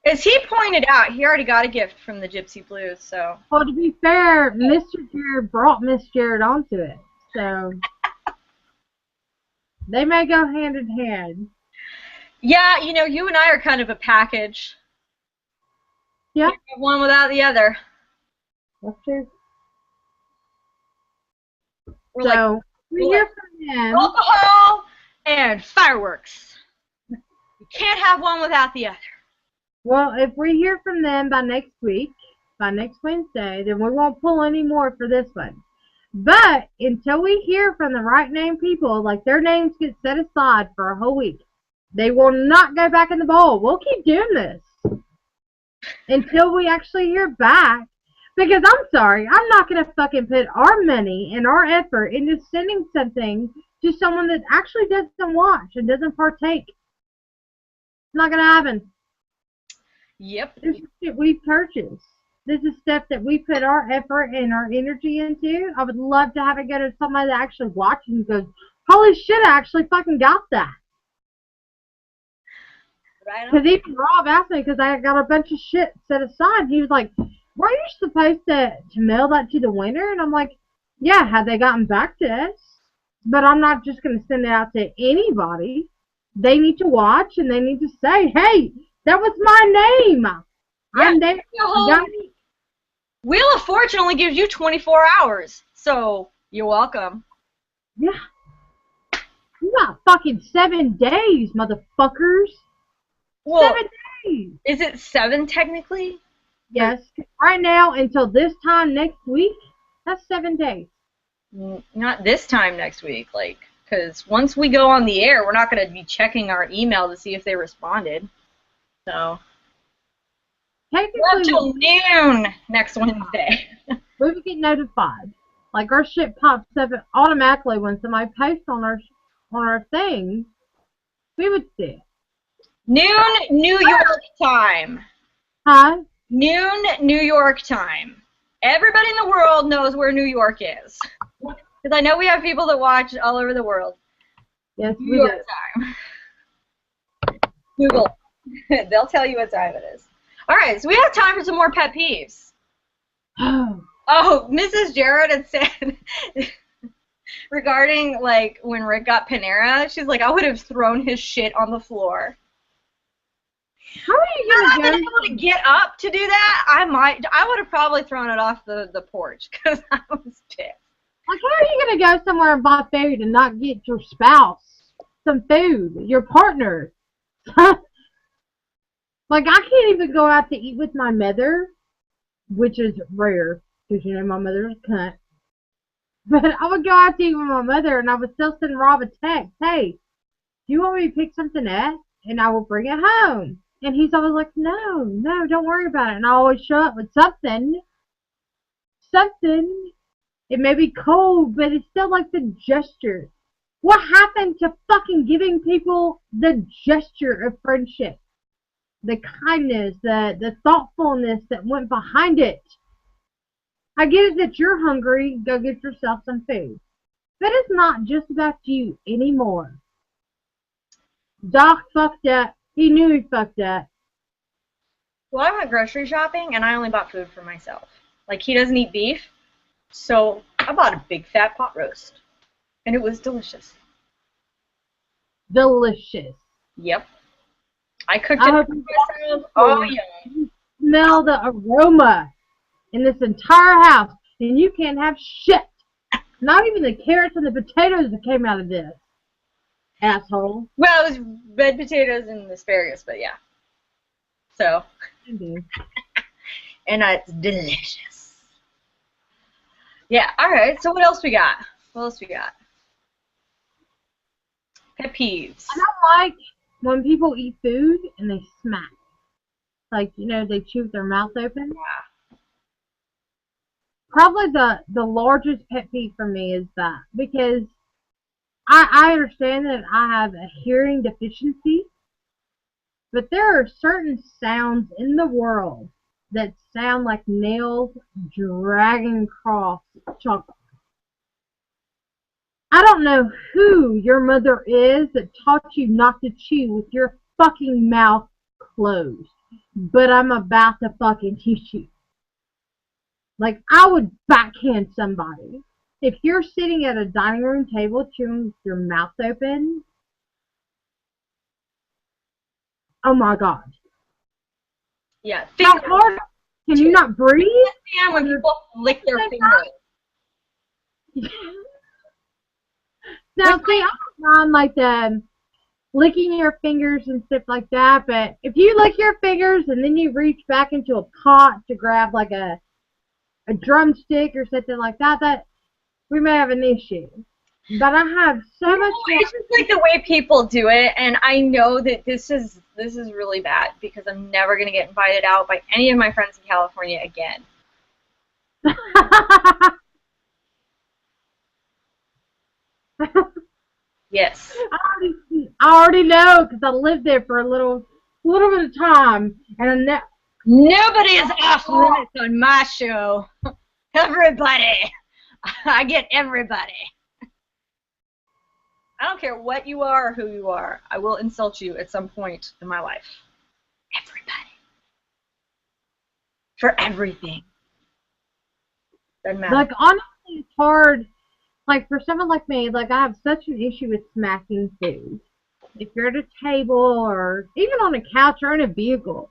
As he pointed out, he already got a gift from the Gypsy Blues. So. Well, to be fair, Mr. Jared brought Miss Jared onto it, so they may go hand in hand. Yeah, you know, you and I are kind of a package. Yeah. One without the other. That's true. We're we hear from them. Alcohol and fireworks. You can't have one without the other. Well, if we hear from them by next week, by next Wednesday, then we won't pull any more for this one. But until we hear from the right name people, like their names get set aside for a whole week, they will not go back in the bowl. We'll keep doing this until we actually hear back. Because I'm sorry, I'm not going to fucking put our money and our effort into sending something to someone that actually doesn't watch and doesn't partake. It's not going to happen. Yep. This is shit we purchased. This is stuff that we put our effort and our energy into. I would love to have it go to somebody that actually watches and goes, holy shit, I actually fucking got that. Because even Rob asked me, because I got a bunch of shit set aside. He was like, were you supposed to mail that to the winner? And I'm like, yeah, had they gotten back to us. But I'm not just going to send it out to anybody. They need to watch, and they need to say, hey, that was my name. Yeah, I'm there. Wheel of Fortune only gives you 24 hours, so you're welcome. Yeah. You got fucking 7 days, motherfuckers. Well, 7 days. Is it 7 technically? Yes. Right now, until this time next week, that's 7 days. Not this time next week, like, because once we go on the air, we're not going to be checking our email to see if they responded. So. Technically, until noon next Wednesday. we would get notified. Like our shit pops up automatically when somebody posts on our thing. We would see it. Noon, New York time. Huh? Noon, New York time. Everybody in the world knows where New York is. Because I know we have people that watch all over the world. Yes, New we York do. time. Google. They'll tell you what time it is. All right, so we have time for some more pet peeves. Oh, Mrs. Jarrett had said regarding like when Rick got Panera, she's like, I would have thrown his shit on the floor. How are you Had I gonna been able to get up to do that, I would have probably thrown it off the porch because I was pissed. Like, how are you gonna go somewhere and buy food and not get your spouse some food, your partner? Like, I can't even go out to eat with my mother, which is rare because you know my mother's a cunt. But I would go out to eat with my mother, and I would still send Rob a text, "Hey, do you want me to pick something up, and I will bring it home?" And he's always like, "No, no, don't worry about it." And I always show up with something. It may be cold, but it's still like the gesture. What happened to fucking giving people the gesture of friendship? The kindness, the thoughtfulness that went behind it. I get it that you're hungry, go get yourself some food. But it's not just about you anymore. Doc fucked up. He knew he fucked up. Well, I went grocery shopping and I only bought food for myself. Like, he doesn't eat beef, so I bought a big fat pot roast. And it was delicious. Delicious. Yep. I cooked it for myself. Oh, yeah. Smell the aroma in this entire house, and you can't have shit. Not even the carrots and the potatoes that came out of this. Asshole. Well, it was red potatoes and asparagus, but yeah. So. And it's delicious. Yeah, alright, so what else we got? Pet peeves. I don't like when people eat food and they smack. Like, you know, they chew with their mouth open. Yeah. Probably the largest pet peeve for me is that. Because I understand that I have a hearing deficiency. But there are certain sounds in the world that sound like nails dragging across chocolate. I don't know who your mother is that taught you not to chew with your fucking mouth closed. But I'm about to fucking teach you. Like, I would backhand somebody. If you're sitting at a dining room table chewing with your mouth open, oh my god. Yeah. How hard? Can you not breathe? Yeah, when people lick their fingers. Now, see, I don't mind like the licking your fingers and stuff like that, but if you lick your fingers and then you reach back into a pot to grab like a drumstick or something like that, that we may have an issue. But I have so much. It's just like the way people do it, and I know that this is really bad because I'm never gonna get invited out by any of my friends in California again. Yes. I already know because I lived there for a little bit of time, and nobody is off limits on my show. Everybody, I get everybody. I don't care what you are or who you are. I will insult you at some point in my life. Everybody. For everything. Doesn't matter. Like, honestly, it's hard. Like, for someone like me, like, I have such an issue with smacking food. If you're at a table or even on a couch or in a vehicle,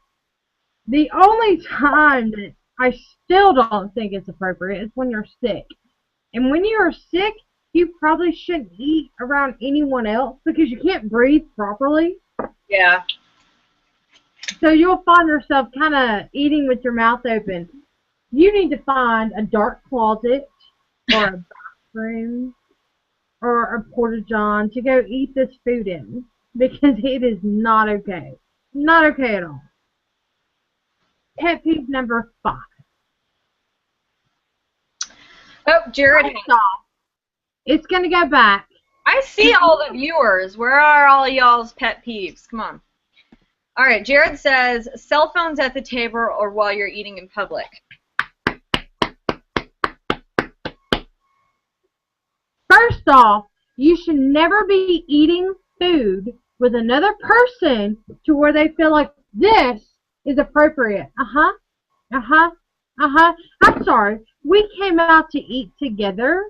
the only time that I still don't think it's appropriate is when you're sick. And when you're sick, you probably shouldn't eat around anyone else because you can't breathe properly. Yeah. So you'll find yourself kind of eating with your mouth open. You need to find a dark closet or a bathroom or a porta-john to go eat this food in because it is not okay. Not okay at all. Pet peeve number 5. Oh, Jared. First off, it's going to go back. I see all the viewers. Where are all y'all's pet peeves? Come on. All right, Jared says, cell phones at the table or while you're eating in public. First off, you should never be eating food with another person to where they feel like this is appropriate. I'm sorry. We came out to eat together.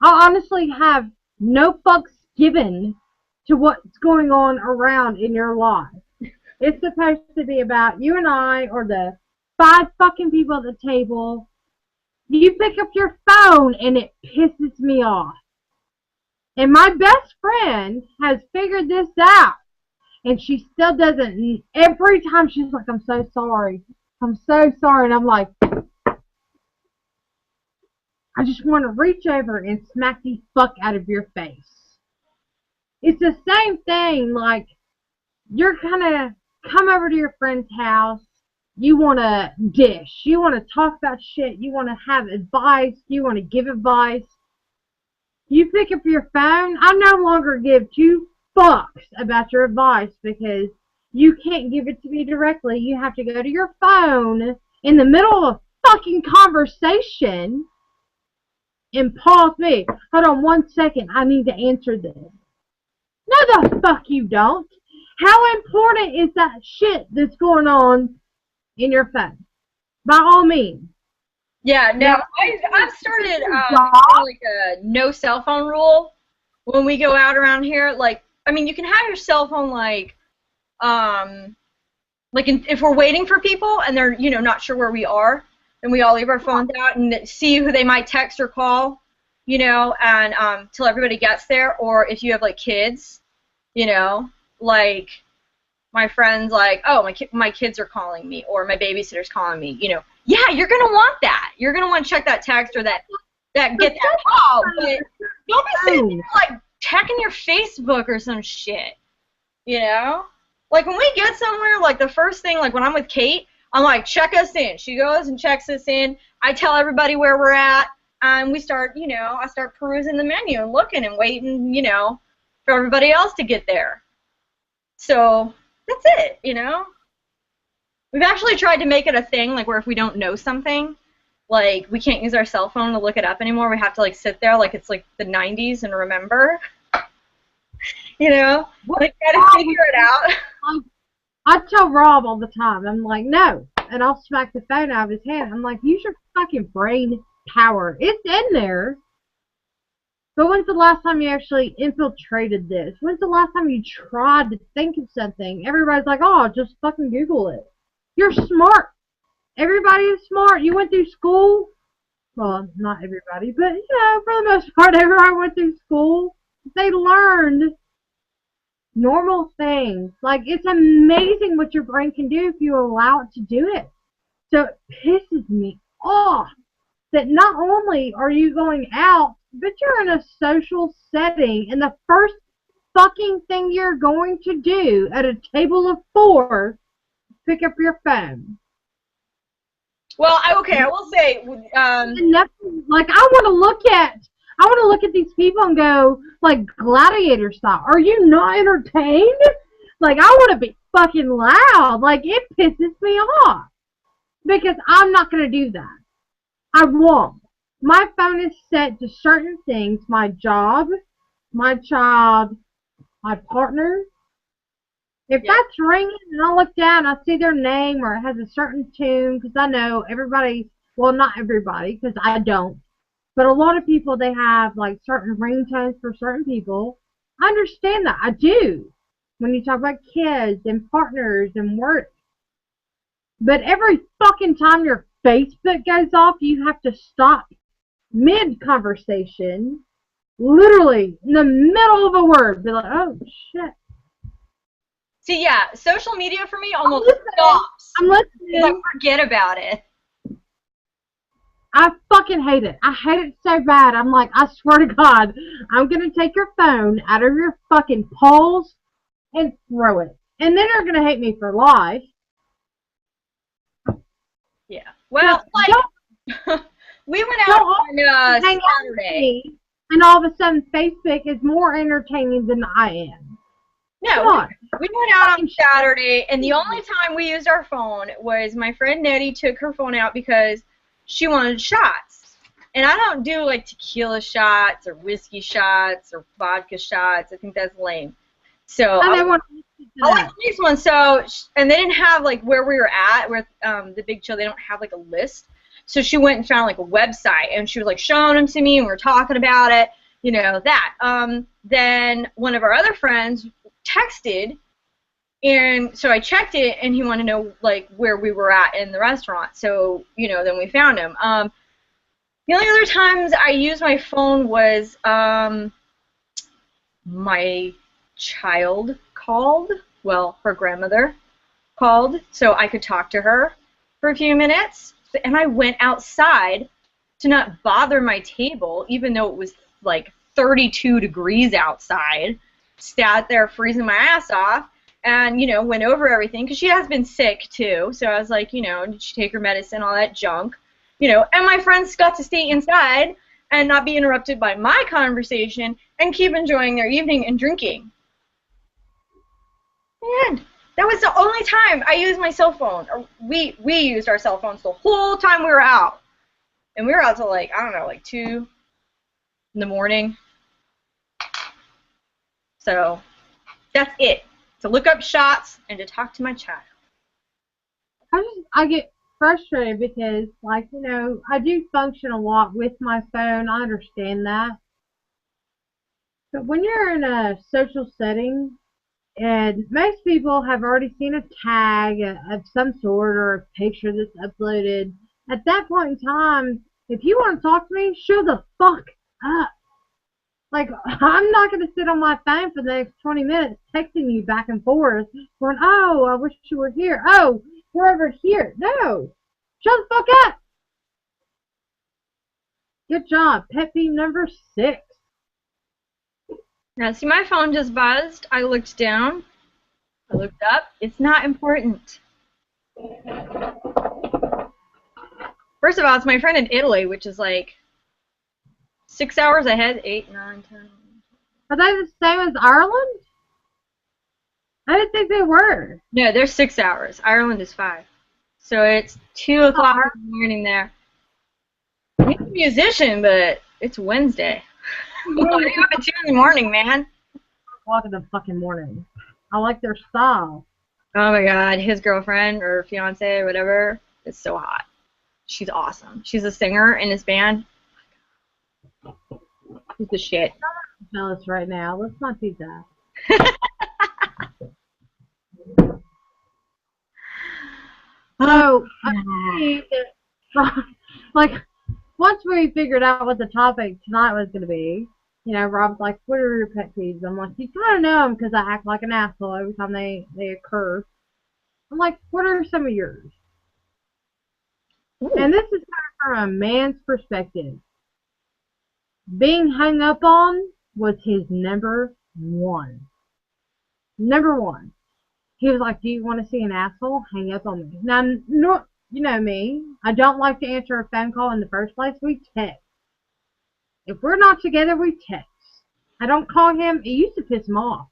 I honestly have no fucks given to what's going on around in your life. It's supposed to be about you and I or the 5 fucking people at the table. You pick up your phone and it pisses me off. And my best friend has figured this out. And she still doesn't. And every time she's like, I'm so sorry. I'm so sorry. And I'm like, I just want to reach over and smack the fuck out of your face. It's the same thing. Like, you're gonna come over to your friend's house. You want to dish. You want to talk about shit. You want to have advice. You want to give advice. You pick up your phone. I no longer give 2 fucks about your advice because you can't give it to me directly. You have to go to your phone in the middle of a fucking conversation and pause me. Hold on 1 second. I need to answer this. No, the fuck you don't. How important is that shit that's going on in your phone? By all means. Yeah, no, I've started like a no cell phone rule when we go out around here. Like, I mean, you can have your cell phone if we're waiting for people and they're, you know, not sure where we are, then we all leave our phones out and see who they might text or call, you know, and till everybody gets there. Or if you have like kids, you know, like my friends, like, oh, my kids are calling me or my babysitter's calling me, you know. Yeah, you're gonna want that. You're gonna want to check that text or get that call. But don't be sitting there like checking your Facebook or some shit. You know? Like when we get somewhere, like the first thing, like when I'm with Kate, I'm like, check us in. She goes and checks us in. I tell everybody where we're at, and we start, you know, I start perusing the menu and looking and waiting, you know, for everybody else to get there. So that's it, you know? We've actually tried to make it a thing, like where if we don't know something, like we can't use our cell phone to look it up anymore. We have to like sit there like it's like the 90s and remember, you know, like gotta figure it out. I tell Rob all the time, I'm like, no, and I'll smack the phone out of his hand. I'm like, use your fucking brain power. It's in there. But when's the last time you actually infiltrated this? When's the last time you tried to think of something? Everybody's like, oh, just fucking Google it. You're smart. Everybody is smart. You went through school. Well, not everybody, but, you know, for the most part, everyone went through school. They learned normal things. Like, it's amazing what your brain can do if you allow it to do it. So it pisses me off that not only are you going out, but you're in a social setting, and the first fucking thing you're going to do at a table of 4 pick up your phone. Well, I will say, like I want to look at these people and go like gladiator style. Are you not entertained? Like I want to be fucking loud. Like it pisses me off because I'm not gonna do that. I won't. My phone is set to certain things: my job, my child, my partner. If that's ringing and I look down, I see their name or it has a certain tune, because I know everybody, well, not everybody, because I don't, but a lot of people, they have like certain ringtones for certain people. I understand that. I do. When you talk about kids and partners and work. But every fucking time your Facebook goes off, you have to stop mid-conversation, literally in the middle of a word, be like, oh, shit. See, yeah, social media for me almost stops. I'm listening. I forget about it. I fucking hate it. I hate it so bad. I'm like, I swear to God, I'm going to take your phone out of your fucking paws and throw it. And then you're going to hate me for life. Yeah. Well, like, We went So out often on hang out with Saturday. me, and all of a sudden Facebook is more entertaining than I am. No, Come on. we went out on Fucking Saturday, and the only time we used our phone was my friend Nettie took her phone out because she wanted shots. And I don't do like tequila shots or whiskey shots or vodka shots. I think that's lame. So And I they like want this one. So and they didn't have like where we were at with the Big Chill. They don't have like a list. So she went and found like a website, and she was like showing them to me, and we were talking about it. You know that. Then one of our other friends texted, and so I checked it, and he wanted to know like where we were at in the restaurant. So then we found him. The only other times I used my phone was my child called. Well, her grandmother called, so I could talk to her for a few minutes. And I went outside to not bother my table, even though it was like 32 degrees outside. Sat there freezing my ass off, and went over everything because she has been sick too. So I was like, did she take her medicine, all that junk, And my friends got to stay inside and not be interrupted by my conversation and keep enjoying their evening and drinking. And that was the only time I used my cell phone. Or we used our cell phones the whole time we were out. And we were out till like, I don't know, like 2 in the morning. So that's it. To look up shots and to talk to my child. I get frustrated because, like, I do function a lot with my phone. I understand that. But when you're in a social setting, and most people have already seen a tag of some sort or a picture that's uploaded, at that point in time, if you want to talk to me, show the fuck up. Like, I'm not going to sit on my phone for the next 20 minutes texting you back and forth, going, oh, I wish you were here. Oh, we're over here. No. Shut the fuck up. Good job. Pet peeve number 6. Now, see, my phone just buzzed. I looked down. I looked up. It's not important. First of all, it's my friend in Italy, which is like 6 hours ahead. 8, 9, 10. Are they the same as Ireland? I didn't think they were. No, they're 6 hours. Ireland is 5. So it's 2 o'clock in the morning there. He's a musician, but it's Wednesday. What are you up at 2 in the morning, man? O'clock in the fucking morning. I like their style. Oh my god, his girlfriend or fiance or whatever is so hot. She's awesome. She's a singer in his band. She's the shit. I'm jealous right now. Let's not do that. So, I think that, like, once we figured out what the topic tonight was going to be, Rob's like, what are your pet peeves? I'm like, you kind of know them because I act like an asshole every time they occur. I'm like, what are some of yours? Ooh. And this is kind of from a man's perspective. Being hung up on was his number 1. Number 1. He was like, do you want to see an asshole? Hang up on me. Now, no, you know me. I don't like to answer a phone call in the first place. We text. If we're not together, we text. I don't call him. It used to piss him off.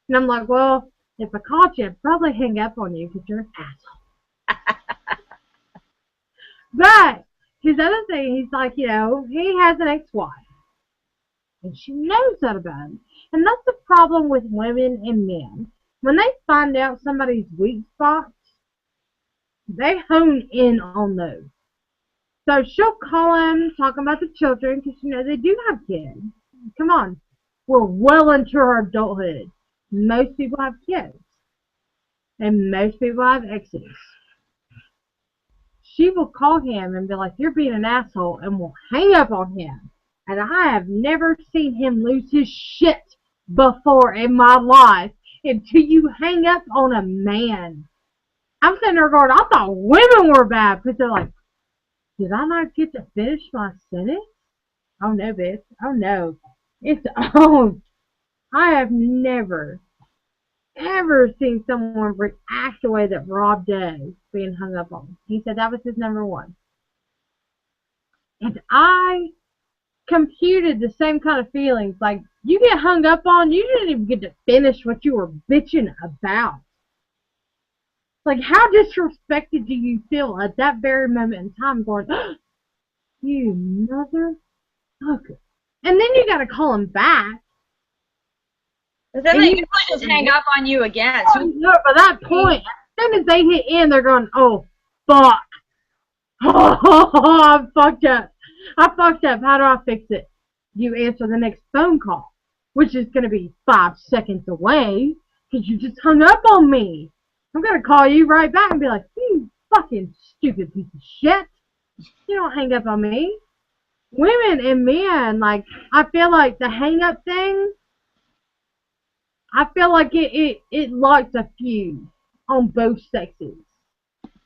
And I'm like, well, if I called you, I'd probably hang up on you because you're an asshole. But his other thing, he's like, he has an ex-wife. And she knows that about him. And that's the problem with women and men. When they find out somebody's weak spots, they hone in on those. So she'll call him, talking about the children, because, they do have kids. Come on. We're well into our adulthood. Most people have kids. And most people have exes. She will call him and be like, you're being an asshole, and will hang up on him. And I have never seen him lose his shit before in my life until you hang up on a man. I'm sitting there going, I thought women were bad, because they're like, did I not get to finish my sentence? Oh no, bitch. Oh no. It's on. I have never, ever seen someone react the way that Rob does being hung up on. He said that was his number 1. And I computed the same kind of feelings. Like, you get hung up on, you didn't even get to finish what you were bitching about. Like, how disrespected do you feel at that very moment in time going, oh, you motherfucker. And then you gotta call him back. But then they just hang up on you again. So no, by that point, as soon as they hit end, they're going, oh, fuck. I fucked up. I fucked up. How do I fix it? You answer the next phone call, which is going to be 5 seconds away because you just hung up on me. I'm going to call you right back and be like, you fucking stupid piece of shit. You don't hang up on me. Women and men, like, I feel like the hang up thing, I feel like it lights a fuse on both sexes.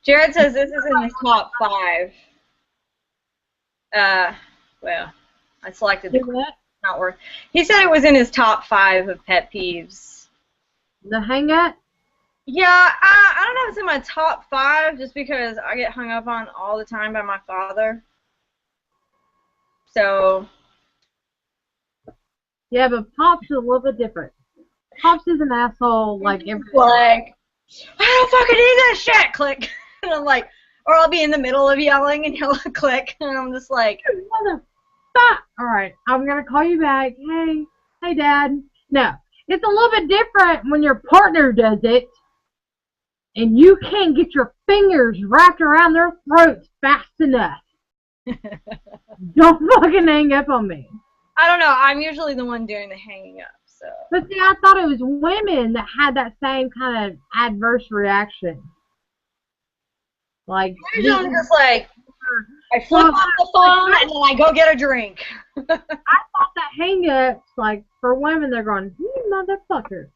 Jared says this is in his top 5. Well, I selected the not worth. He said it was in his top 5 of pet peeves. The hang up? Yeah, I don't know if it's in my top 5 just because I get hung up on all the time by my father. So. Yeah, but Pop's a little bit different. Pops is an asshole like every. Like, I don't fucking need this shit! Click. And I'm like, or I'll be in the middle of yelling and he'll click, and I'm just like, motherfucker! Alright, I'm gonna call you back. Hey, Dad. No, it's a little bit different when your partner does it, and you can't get your fingers wrapped around their throats fast enough. Don't fucking hang up on me. I don't know. I'm usually the one doing the hanging up. So. But see, I thought it was women that had that same kind of adverse reaction. Like, usually I'm just like, I flip off the phone and then I go get a drink. I thought that hang-ups, like, for women, they're going, you motherfucker.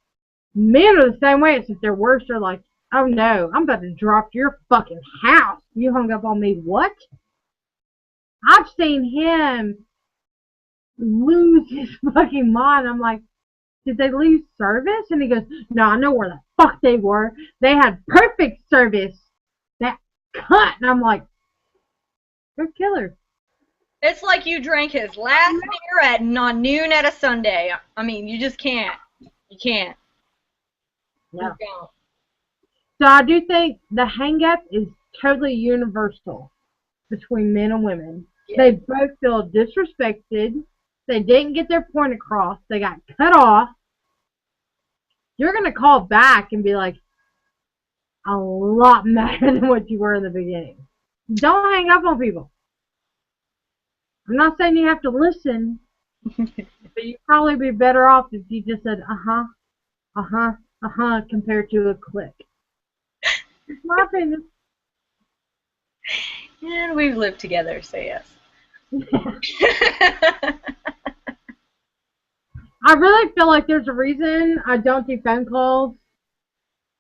Men are the same way. It's just they're worse. They're like, oh no, I'm about to drop your fucking house. You hung up on me. What? I've seen him lose his fucking mind. I'm like, did they lose service? And he goes, no, I know where the fuck they were. They had perfect service. That cunt. And I'm like, go kill her. It's like you drank his last beer at noon at a Sunday. I mean, you just can't. You can't. No. So I do think the hang-up is totally universal between men and women. Yeah. They both feel disrespected. They didn't get their point across. They got cut off. You're going to call back and be like, a lot madder than what you were in the beginning. Don't hang up on people. I'm not saying you have to listen, but you'd probably be better off if you just said, compared to a click. It's my opinion. And we've lived together, so yes. I really feel like there's a reason I don't do phone calls.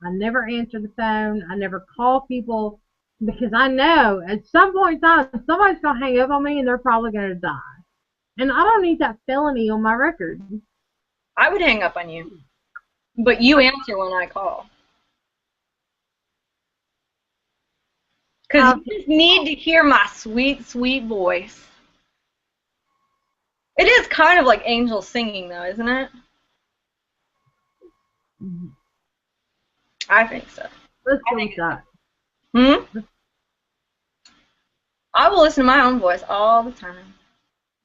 I never answer the phone. I never call people because I know at some point in time somebody's going to hang up on me and they're probably going to die. And I don't need that felony on my record. I would hang up on you. But you answer when I call. Because you just need to hear my sweet, sweet voice. It is kind of like angels singing, though, isn't it? Mm-hmm. I think so. Let's go with that. I will listen to my own voice all the time.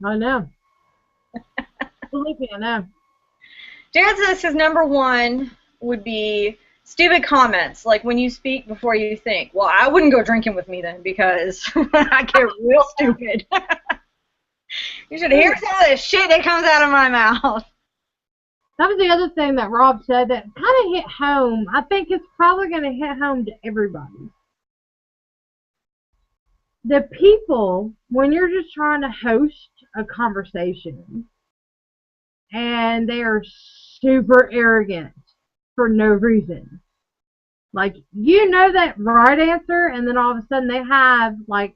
I know. Believe me, I know. Jared says his number 1 would be stupid comments, like when you speak before you think. Well, I wouldn't go drinking with me then because I get real stupid. You should hear some of this shit that comes out of my mouth. That was the other thing that Rob said that kind of hit home. I think it's probably going to hit home to everybody. The people, when you're just trying to host a conversation, and they are super arrogant for no reason. Like, you know that right answer, and then all of a sudden they have, like,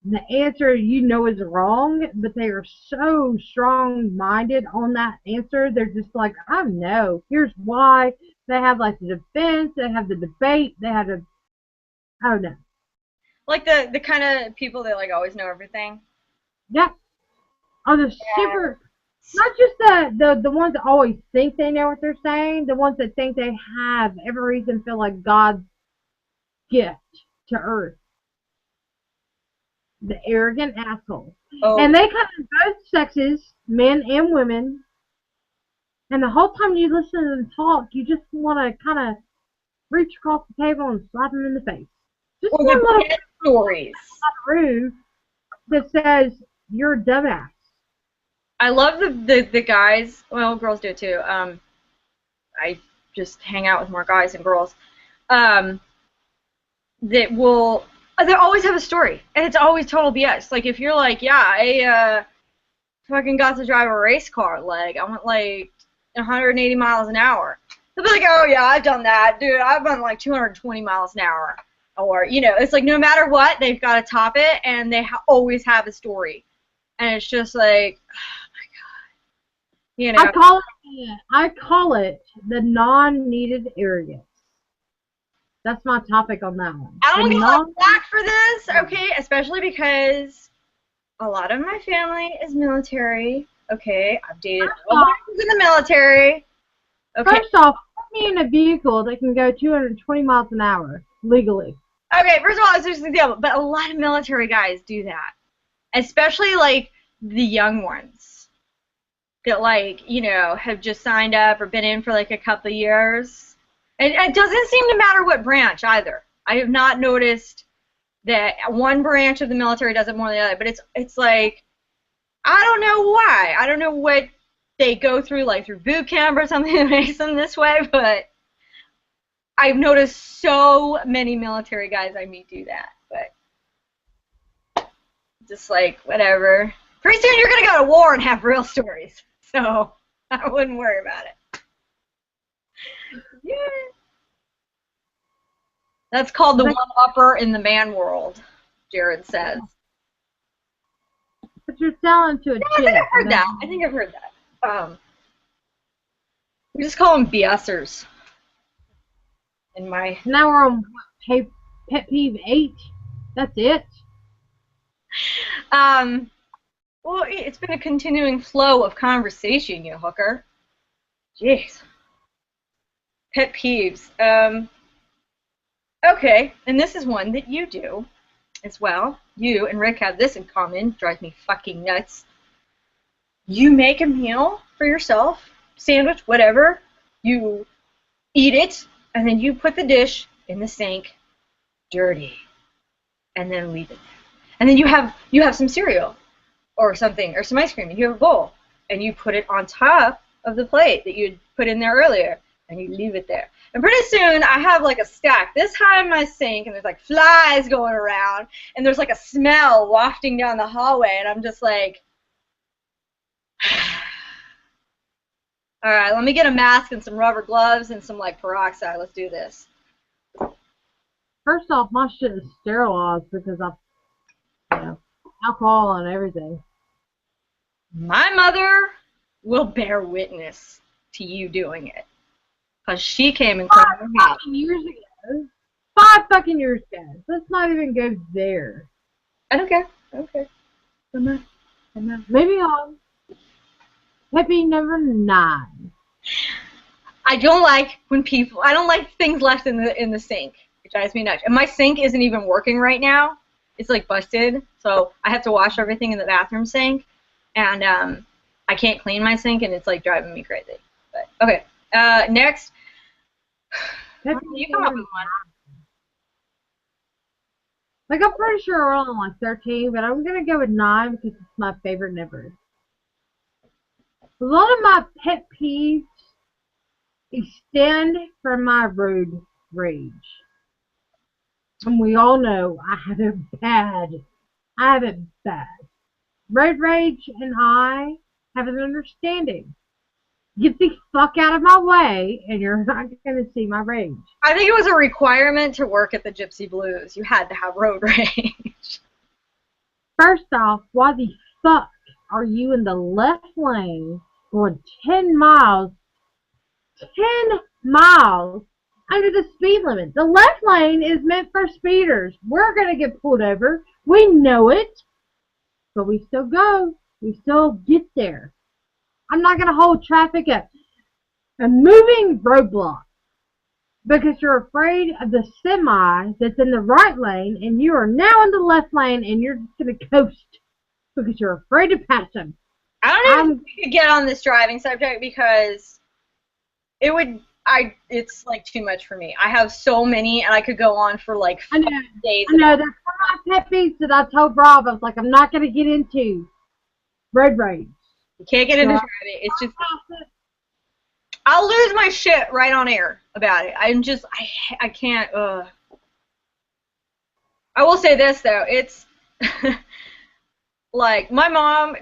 the answer you know is wrong, but they are so strong-minded on that answer. They're just like, I know. Here's why. They have, like, the defense. They have the debate. They have the... Oh, no. Like the kind of people that like always know everything. Yep. Are the Yeah. super, not just the ones that always think they know what they're saying, the ones that think they have every reason to feel like God's gift to earth. The arrogant assholes. Oh, And they come in both sexes, men and women. And the whole time you listen to them talk, you just want to kind of reach across the table and slap them in the face. Just or one the little bad stories. roof that says you're a dumbass. I love the guys. Well, girls do it too. I just hang out with more guys than girls. Um, that will. They always have a story, and it's always total BS. Like if you're like, yeah, I fucking got to drive a race car. Like I went like 180 miles an hour. They'll be like, oh yeah, I've done that, dude. I've run like 220 miles an hour. Or it's like no matter what, they've got to top it, and they always have a story, and it's just like, oh my god, I call it the non-needed arrogance. That's my topic on that one. I don't get a lot of flack for this, okay? Especially because a lot of my family is military, okay? I've dated in the military, okay? First off, put me in a vehicle that can go 220 miles an hour legally. Okay, first of all, it's just an example, but a lot of military guys do that, especially like the young ones that like have just signed up or been in for like a couple of years. And it doesn't seem to matter what branch either. I have not noticed that one branch of the military does it more than the other, but it's like, I don't know why. I don't know what they go through, like through boot camp or something that makes them this way, but I've noticed so many military guys I meet do that. But just like, whatever. Pretty soon you're going to go to war and have real stories, so I wouldn't worry about it. Yeah. That's called the one-upper in the man world, Jared says. But you're selling to a chick. I think I've heard that. I think I've heard that. We just call them BSers. Now we're on pet peeve 8. That's it. Well, it's been a continuing flow of conversation, you hooker. Jeez. Pet peeves. Okay, and this is one that you do as well. You and Rick have this in common. Drives me fucking nuts. You make a meal for yourself, sandwich, whatever. You eat it, and then you put the dish in the sink, dirty, and then leave it there. And then you have some cereal or something, or some ice cream, and you have a bowl, and you put it on top of the plate that you put in there earlier, and you leave it there. And pretty soon, I have like a stack this high in my sink, and there's like flies going around, and there's like a smell wafting down the hallway, and I'm just like, all right, let me get a mask and some rubber gloves and some like peroxide. Let's do this. First off, my shit is sterilized because I've, alcohol and everything. My mother will bear witness to you doing it. Because she came and cleaned her house. 5 years ago. 5 fucking years ago. Let's not even go there. I don't care. I'm not. Moving on. Happy number 9. I don't like things left in the sink. It drives me nuts. And my sink isn't even working right now. It's like busted. So I have to wash everything in the bathroom sink. And I can't clean my sink, and it's like driving me crazy. But okay. Next. You come up with one. Like, I'm pretty sure we're on like 13, but I'm going to go with 9 because it's my favorite number. A lot of my pet peeves extend from my road rage. And we all know I have it bad. Road rage and I have an understanding. Get the fuck out of my way, and you're not going to see my rage. I think it was a requirement to work at the Gypsy Blues. You had to have road rage. First off, why the fuck are you in the left lane going 10 miles under the speed limit. The left lane is meant for speeders. We're going to get pulled over. We know it, but we still go. We still get there. I'm not going to hold traffic up. A moving roadblock because you're afraid of the semi that's in the right lane and you are now in the left lane and you're just going to coast because you're afraid to pass them. I don't know if we could get on this driving subject because it's like too much for me. I have so many and I could go on for like 5 days. I know, that's one of my pet peeves that I told Rob. I was like, I'm not going to get into road rage. You can't get into driving. It's just, I'll lose my shit right on air about it. I can't, I will say this though, it's, like, my mom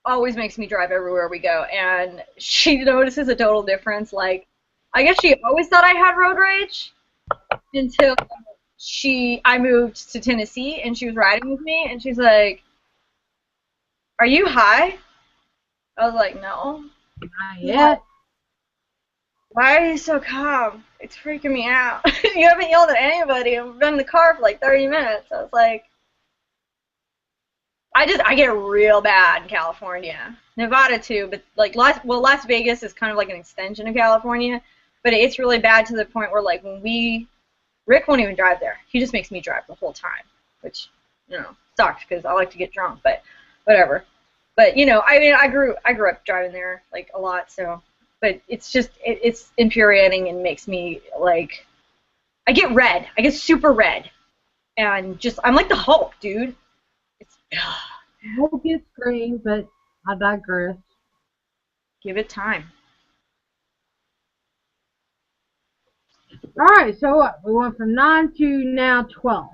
always makes me drive everywhere we go, and she notices a total difference. Like, I guess she always thought I had road rage until I moved to Tennessee, and she was riding with me, and she's like, "Are you high?" I was like, "No." Not yet. Why are you so calm? It's freaking me out. You haven't yelled at anybody. I've been in the car for like 30 minutes. I was like, I get real bad in California. Nevada too, but like Las Vegas is kind of like an extension of California, but it's really bad to the point where like Rick won't even drive there. He just makes me drive the whole time, which, you know, sucks because I like to get drunk, but whatever. But, you know, I mean, I grew up driving there like a lot, so, but it's just, it's infuriating and makes me like, I get red. I get super red. And just, I'm like the Hulk, dude. It's, I hope you scream, but I digress. give it time. Alright, so what? We went from 9 to now 12.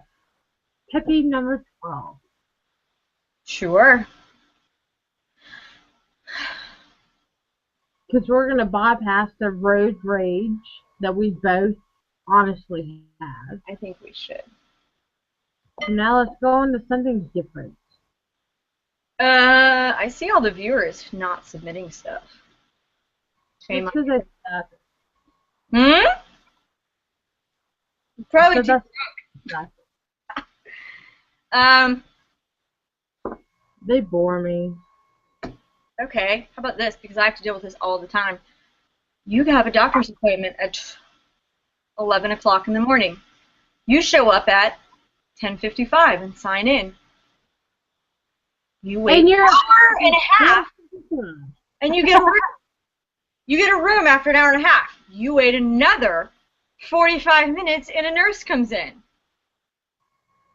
Pet peeve number 12. Sure. Because we're going to bypass the road rage that we both honestly have. I think we should. Now let's go on to something different. I see all the viewers not submitting stuff. Shame Just 'cause they suck. Hmm? Probably So too that's- drunk. They bore me. Okay, how about this? Because I have to deal with this all the time. You have a doctor's appointment at 11 o'clock in the morning. You show up at 10:55 and sign in. You wait And an hour and a half, and you get a room. You get a room after an hour and a half. You wait another 45 minutes, and a nurse comes in.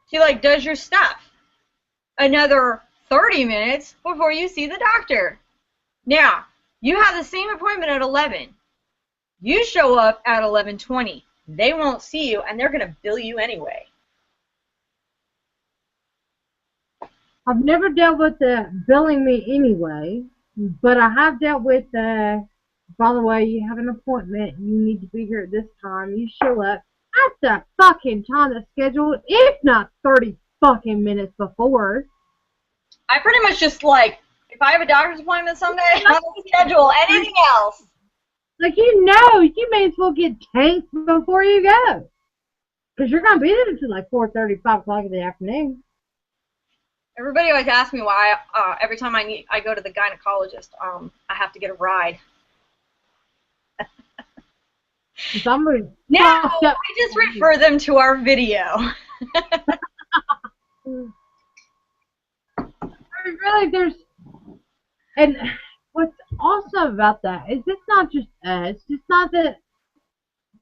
She like does your stuff. Another 30 minutes before you see the doctor. Now, you have the same appointment at 11. You show up at 11:20. They won't see you, and they're going to bill you anyway. I've never dealt with the billing me anyway, but I have dealt with by the way, you have an appointment, you need to be here at this time, you show up at the fucking time that's scheduled, if not 30 fucking minutes before. I pretty much just like, if I have a doctor's appointment someday, I don't schedule anything else. Like, you know, you may as well get tanked before you go. Because you're going to be there until like 4:30, 5 o'clock in the afternoon. Everybody always asks me why every time I go to the gynecologist, I have to get a ride. Now, I just refer them to our video. Really, and what's awesome about that is it's not just us. It's not that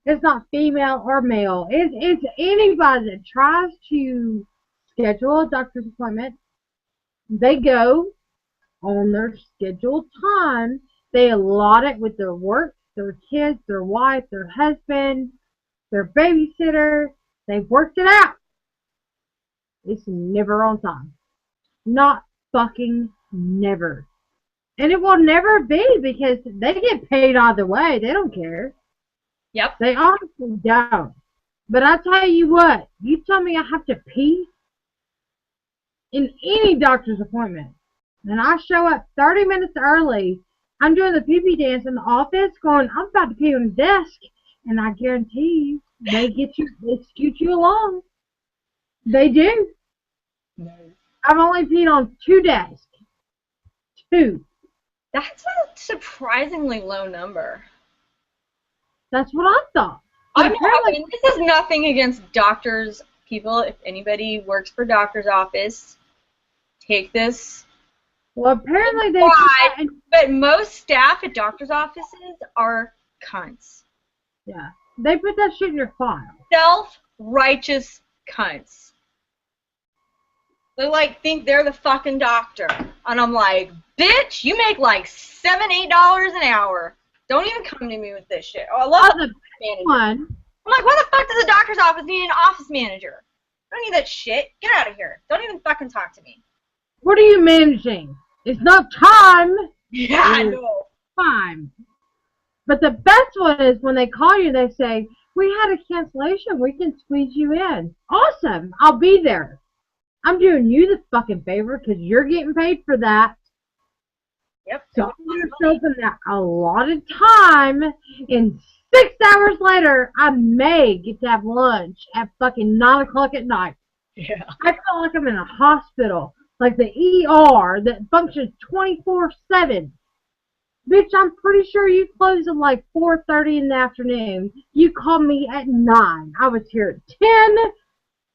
it's not female or male. It's anybody that tries to schedule a doctor's appointment. They go on their scheduled time. They allot it with their work, their kids, their wife, their husband, their babysitter. They've worked it out. It's never on time. Not fucking never. And it will never be because they get paid either way. They don't care. Yep. They honestly don't. But I tell you what, you tell me I have to pee in any doctor's appointment, and I show up 30 minutes early, I'm doing the pee-pee dance in the office going, I'm about to pee on the desk, and I guarantee you, they scoot you along. They do. No. I've only peed on 2 desks. 2. That's a surprisingly low number. That's what I thought. I But mean, this is nothing against doctors, people. If anybody works for doctor's office, take this. well, apparently they. Why? But most staff at doctor's offices are cunts. Yeah, they put that shit in your file. Self-righteous cunts. They like think they're the fucking doctor, and I'm like, bitch, you make like $7, $8 an hour. Don't even come to me with this shit. Oh, I love the manager. One. I'm like, why the fuck does a doctor's office need an office manager? I don't need that shit. Get out of here. Don't even fucking talk to me. What are you managing? It's not time. Yeah, I know. Time. But the best one is when they call you, they say, we had a cancellation. We can squeeze you in. Awesome. I'll be there. I'm doing you the fucking favor because you're getting paid for that. Yep. So put yourself in that allotted time, and 6 hours later, I may get to have lunch at fucking 9 o'clock at night. Yeah. I feel like I'm in a hospital, like the ER that functions 24/7. Bitch, I'm pretty sure you closed at like 4:30 in the afternoon. You called me at 9. I was here at 10.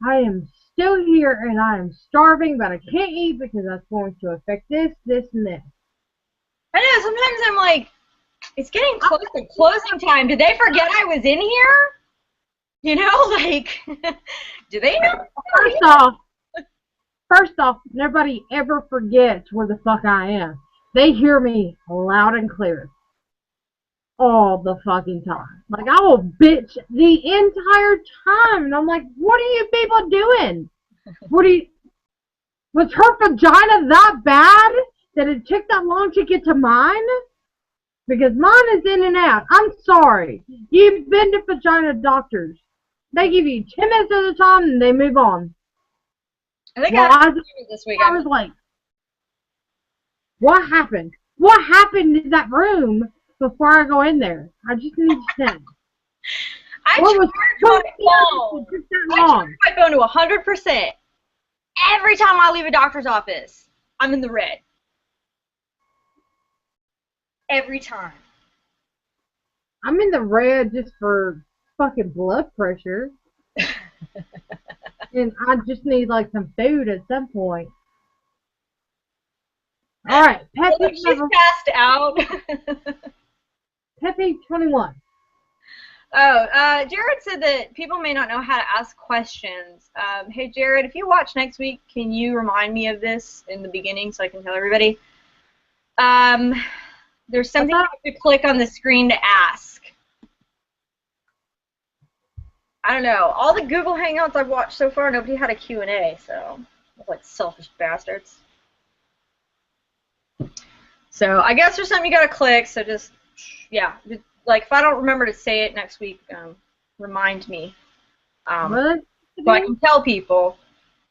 I am still here, and I am starving, but I can't eat because that's going to affect this, and this. I know, sometimes I'm like, it's getting close to closing time. Did they forget I was in here? You know, like, do they know? First off, nobody ever forgets where the fuck I am. They hear me loud and clear. All the fucking time. Like, I will bitch the entire time. And I'm like, what are you people doing? Was her vagina that bad that it took that long to get to mine? Because mine is in and out. I'm sorry. You've been to vagina doctors. They give you 10 minutes at a time and they move on. I think I this week. I was like, what happened? What happened in that room before I go in there? I just need to know. I charge my phone to 100%. Every time I leave a doctor's office, I'm in the red. Every time. I'm in the red just for fucking blood pressure. And I just need like some food at some point. Alright, pet peeve she's passed out. Pet peeve 21. Oh, Jared said that people may not know how to ask questions. Hey, Jared, if you watch next week, can you remind me of this in the beginning so I can tell everybody? There's something you have to click on the screen to ask. I don't know. All the Google Hangouts I've watched so far, nobody had a Q&A, so like selfish bastards. So I guess there's something you gotta click, so just, yeah. Like, if I don't remember to say it next week, remind me. So I can tell people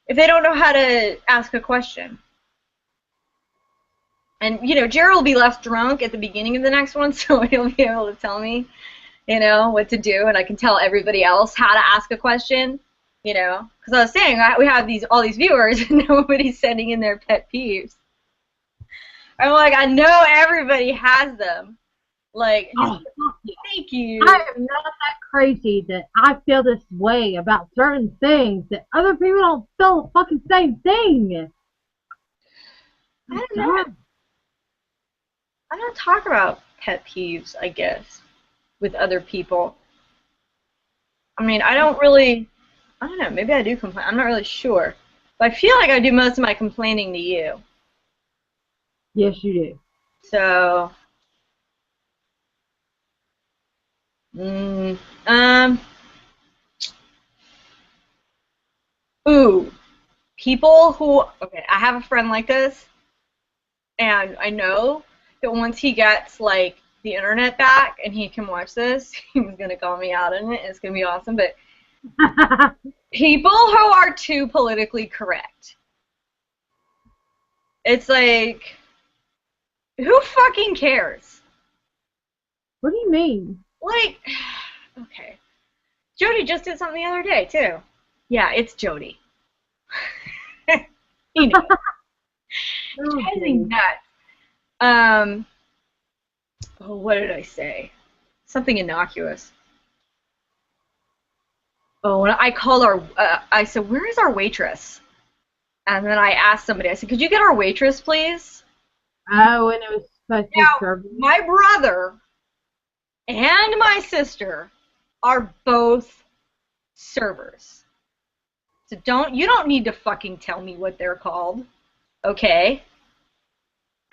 if they don't know how to ask a question. And, you know, Jared will be less drunk at the beginning of the next one, so he'll be able to tell me, you know, what to do, and I can tell everybody else how to ask a question, you know. Because I was saying, we have all these viewers, and nobody's sending in their pet peeves. I'm like, I know everybody has them. Like, thank you. I am not that crazy that I feel this way about certain things that other people don't feel the fucking same thing. I don't know. I don't talk about pet peeves, I guess, with other people. I mean, I don't know, maybe I do complain. I'm not really sure. But I feel like I do most of my complaining to you. Yes, you do. So, people who, okay, I have a friend like this, and I know that once he gets, like, the internet back and he can watch this, he's going to call me out on it, and it's going to be awesome, but people who are too politically correct. It's like, who fucking cares? What do you mean? Like, okay. Jody just did something the other day, too. Yeah, it's Jody. You know. Drives me nuts. Oh, what did I say? Something innocuous. Oh, and I called I said, where is our waitress? And then I asked somebody, I said, could you get our waitress, please? Oh, and it was supposed to be serving. My brother and my sister are both servers. So you don't need to fucking tell me what they're called. Okay?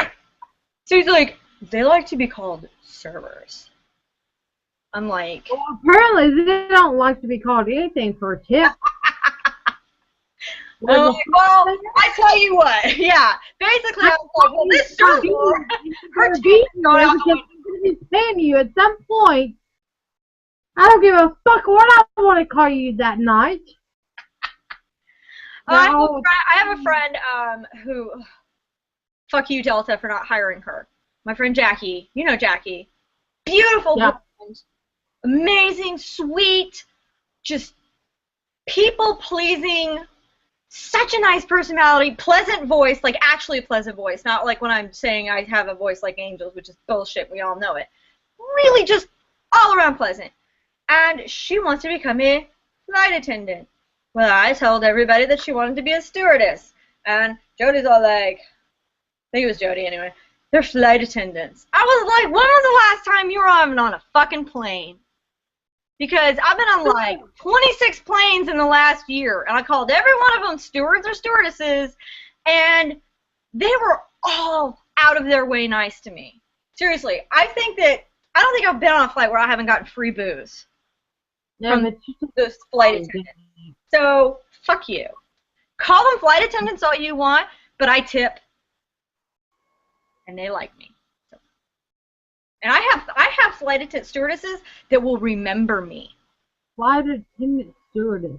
So he's like, they like to be called servers. I'm like... Well, apparently they don't like to be called anything for a tip. Well, I tell you what, yeah. Basically, I was like, well, this server, her team's going out. I'm going to be paying you at some point. I don't give a fuck what I want to call you that night. I have a friend who, fuck you, Delta, for not hiring her. My friend Jackie, you know Jackie, beautiful, blonde, amazing, sweet, just people-pleasing, such a nice personality, pleasant voice, like actually a pleasant voice, not like when I'm saying I have a voice like angels, which is bullshit, we all know it. Really just all around pleasant. And she wants to become a flight attendant. Well, I told everybody that she wanted to be a stewardess. And Jody's all like, I think it was Jody anyway, they're flight attendants. I was like, when was the last time you were on a fucking plane? Because I've been on like 26 planes in the last year, and I called every one of them stewards or stewardesses, and they were all out of their way nice to me. Seriously, I don't think I've been on a flight where I haven't gotten free booze from those flight attendants. So, fuck you. Call them flight attendants all you want, but I tip, and they like me. And I have flight attendant stewardesses that will remember me. Flight attendant stewardess.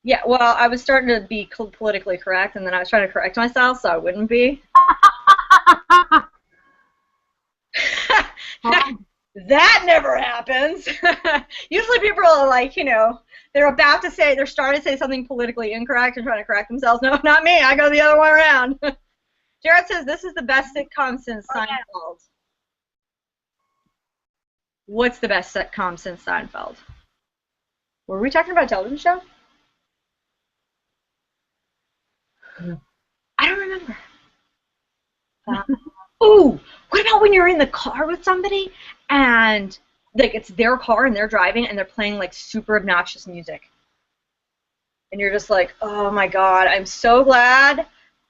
Yeah, well, I was starting to be politically correct, and then I was trying to correct myself so I wouldn't be. That never happens. Usually people are like, you know, they're starting to say something politically incorrect and trying to correct themselves. No, not me. I go the other way around. Jared says this is the best sitcom since Seinfeld. What's the best sitcom since Seinfeld? Were we talking about a television show? Yeah. I don't remember. Ooh, what about when you're in the car with somebody and like it's their car and they're driving and they're playing like super obnoxious music? And you're just like, oh my god, I'm so glad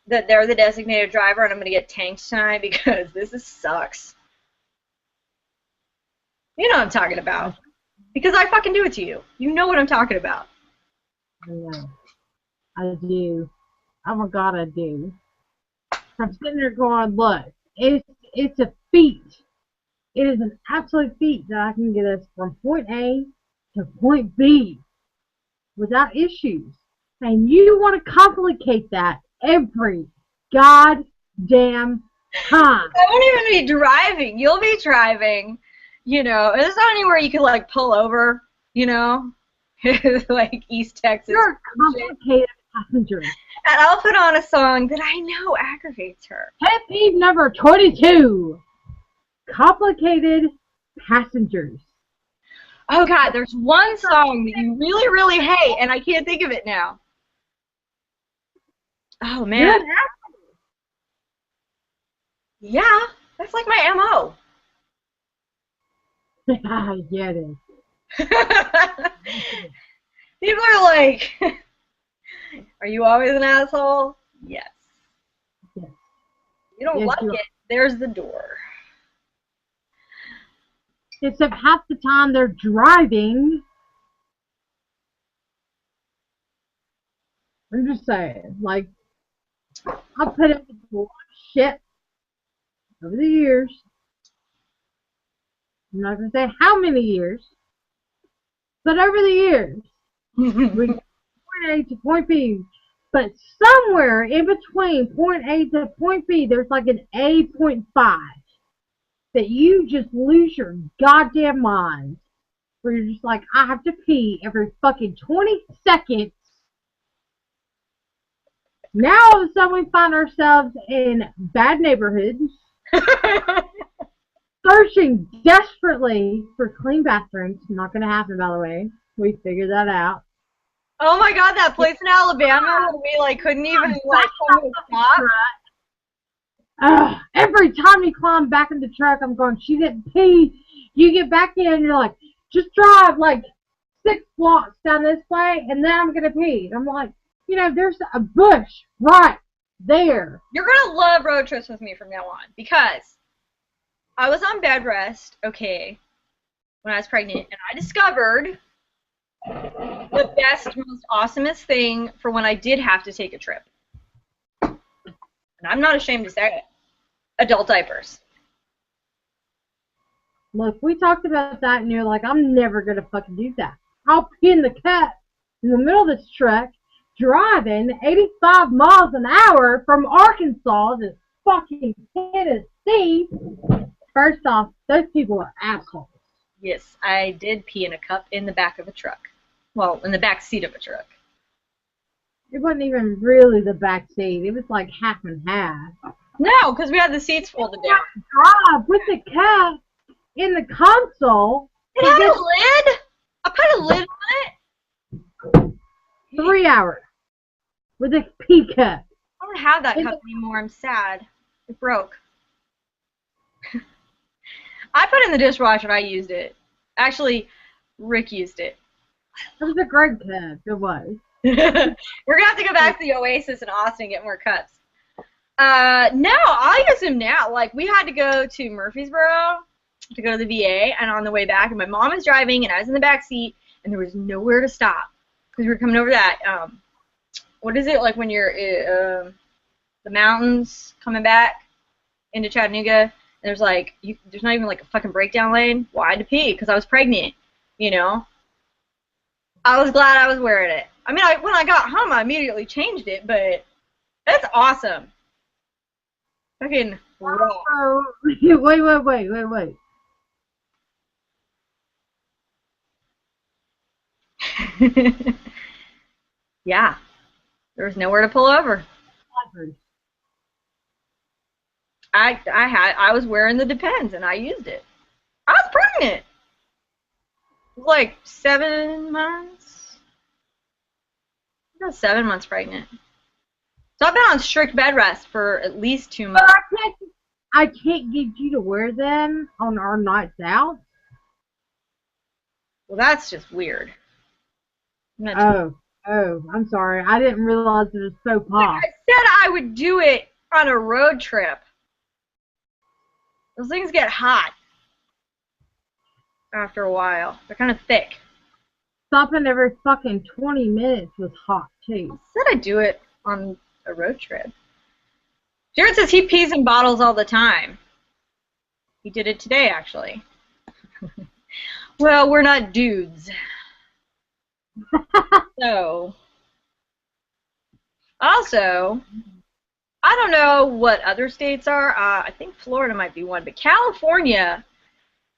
that they're the designated driver and I'm going to get tanked tonight because this sucks. You know what I'm talking about. Because I fucking do it to you. You know what I'm talking about. Yeah, I do. Oh my god, I do. I'm sitting there going, look, it's a feat. It is an absolute feat that I can get us from point A to point B without issues. And you want to complicate that every goddamn time. I won't even be driving. You'll be driving. You know, there's not anywhere you can, like, pull over, you know, like East Texas. You're a complicated passenger. And I'll put on a song that I know aggravates her. Pet peeve number 22. Complicated passengers. Oh, God, there's one song that you really, really hate, and I can't think of it now. Oh, man. Yeah, that's like my M.O. Yeah, it is. People are like, are you always an asshole? Yes. Yes. You don't like it, there's the door. Except half the time they're driving. I'm just saying, like, I put up with a lot of shit over the years. I'm not going to say how many years, but over the years, we go from point A to point B, but somewhere in between point A to point B, there's like an A.5 that you just lose your goddamn mind. where you're just like, I have to pee every fucking 20 seconds. Now all of a sudden we find ourselves in bad neighborhoods, searching desperately for clean bathrooms. Not going to happen, by the way. We figured that out. Oh my god, that place in Alabama where we like couldn't even like come to a stop. Every time you climb back in the truck, I'm going, she didn't pee. You get back in and you're like, just drive like 6 blocks down this way and then I'm going to pee. And I'm like, you know, there's a bush right there. You're going to love road trips with me from now on because I was on bed rest, okay, when I was pregnant, and I discovered the best, most awesomest thing for when I did have to take a trip. And I'm not ashamed to say it. Adult diapers. Look, we talked about that and you're like, I'm never going to fucking do that. I'll pee in the cup in the middle of this truck driving 85 miles an hour from Arkansas to fucking Tennessee. First off, those people are assholes. Yes, I did pee in a cup in the back of a truck. Well, in the back seat of a truck. It wasn't even really the back seat. It was like half and half. No, because we had the seats folded down. Drive with the cup in the console. It had a lid? I put a lid on it. 3 hours with a pee cup. I don't have that cup anymore. I'm sad. It broke. I put it in the dishwasher and I used it. Actually, Rick used it. It was a great cup. It was. We're going to have to go back to the Oasis in Austin and get more cups. No, I'll use them now. Like, we had to go to Murfreesboro to go to the VA, and on the way back, and my mom was driving, and I was in the back seat, and there was nowhere to stop. Because we were coming over that, what is it, like when you're, the mountains coming back into Chattanooga, and there's like, there's not even like a fucking breakdown lane. Well, I had to pee, because I was pregnant, you know? I was glad I was wearing it. I mean, when I got home, I immediately changed it, but that's awesome. Fucking raw. Oh, wait. Yeah. There was nowhere to pull over. I was wearing the Depends and I used it. I was pregnant. It was like 7 months. I was 7 months pregnant. So I've been on strict bed rest for at least 2 months. But I can't get you to wear them on our nights out. Well, that's just weird. Oh, I'm sorry. I didn't realize it was so pop. I said I would do it on a road trip. Those things get hot after a while. They're kind of thick. Stopping every fucking 20 minutes was hot, too. I said I'd do it on a road trip. Jared says he pees in bottles all the time. He did it today, actually. Well, we're not dudes. So, also, I don't know what other states are. I think Florida might be one, but California,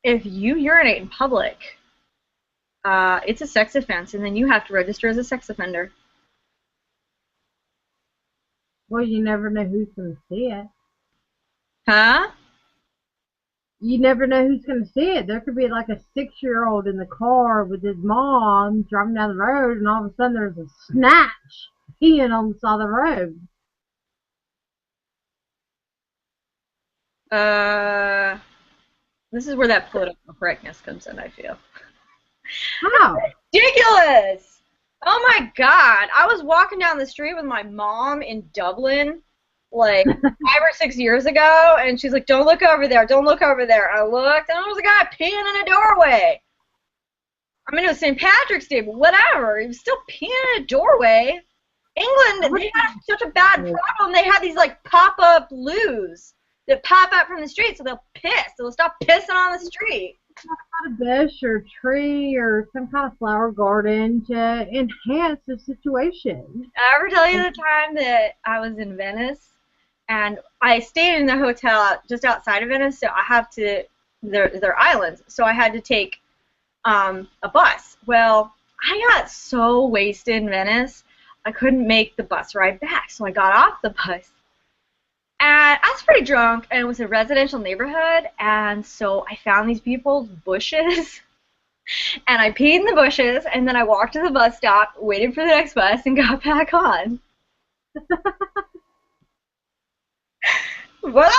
if you urinate in public, it's a sex offense, and then you have to register as a sex offender. Well, you never know who's going to see it. Huh? You never know who's going to see it. There could be like a 6-year-old in the car with his mom driving down the road, and all of a sudden there's a snatch peeing on the side of the road. This is where that political correctness comes in, I feel. How? Ridiculous! Oh my god, I was walking down the street with my mom in Dublin like 5 or 6 years ago, and she's like, don't look over there, don't look over there. And I looked, and there was a guy peeing in a doorway. I mean, it was St. Patrick's Day, but whatever. He was still peeing in a doorway. England, they had such a bad problem. They had these, like, pop-up loos that pop out from the street, so they'll piss. They'll stop pissing on the street. A bush or tree or some kind of flower garden to enhance the situation. Did I ever tell you the time that I was in Venice? And I stayed in the hotel just outside of Venice, so I have to, they're islands, so I had to take a bus. Well, I got so wasted in Venice, I couldn't make the bus ride back, so I got off the bus. And I was pretty drunk, and it was a residential neighborhood, and so I found these people's bushes, and I peed in the bushes, and then I walked to the bus stop, waited for the next bus, and got back on. Voila!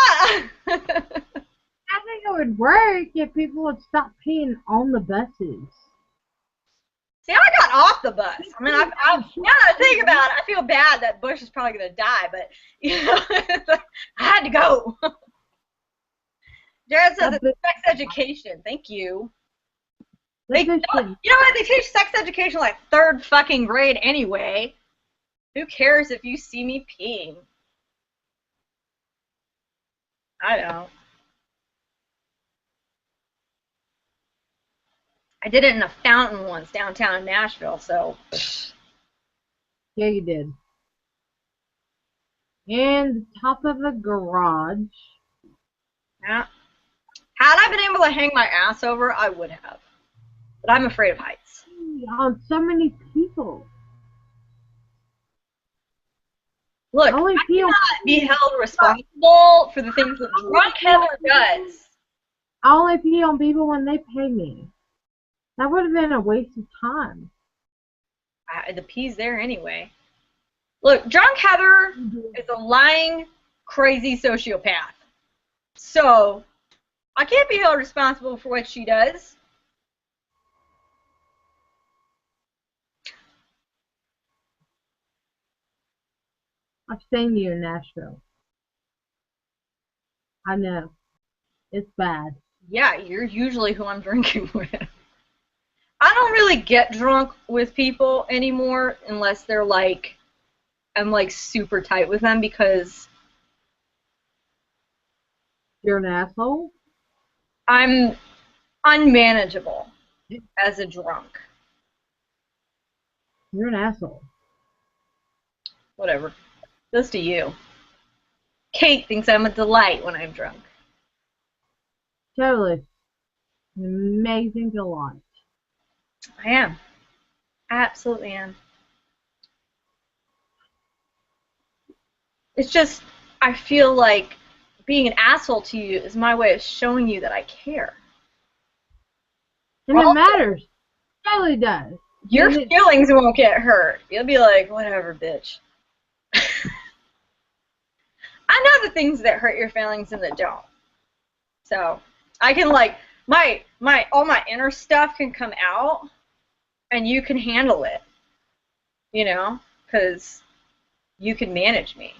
I think it would work if people would stop peeing on the buses. See, I got off the bus. I mean, now that I think about it, I feel bad that Bush is probably going to die, but, you know, I had to go. Jared says it's sex education. Thank you. You know what? They teach sex education like 3rd fucking grade anyway. Who cares if you see me peeing? I don't. I did it in a fountain once downtown in Nashville, so. Yeah, you did. And the top of a garage. Yeah. Had I been able to hang my ass over, I would have. But I'm afraid of heights. On so many people. Look, I cannot be held responsible for the things that drunk Heather does. I only pee on people when they pay me. That would have been a waste of time. The pee's there anyway. Look, drunk Heather is a lying, crazy sociopath. So, I can't be held responsible for what she does. I've seen you in Nashville. I know. It's bad. Yeah, you're usually who I'm drinking with. I don't really get drunk with people anymore unless they're like, I'm like super tight with them because you're an asshole? I'm unmanageable as a drunk. You're an asshole. Whatever. Goes to you. Kate thinks I'm a delight when I'm drunk. Totally. An amazing delight. I am. I absolutely am. It's just, I feel like being an asshole to you is my way of showing you that I care. And it matters. It totally does. Your feelings won't get hurt. You'll be like, whatever, bitch. I know the things that hurt your feelings and that don't. So, I can like, all my inner stuff can come out and you can handle it. You know? Because you can manage me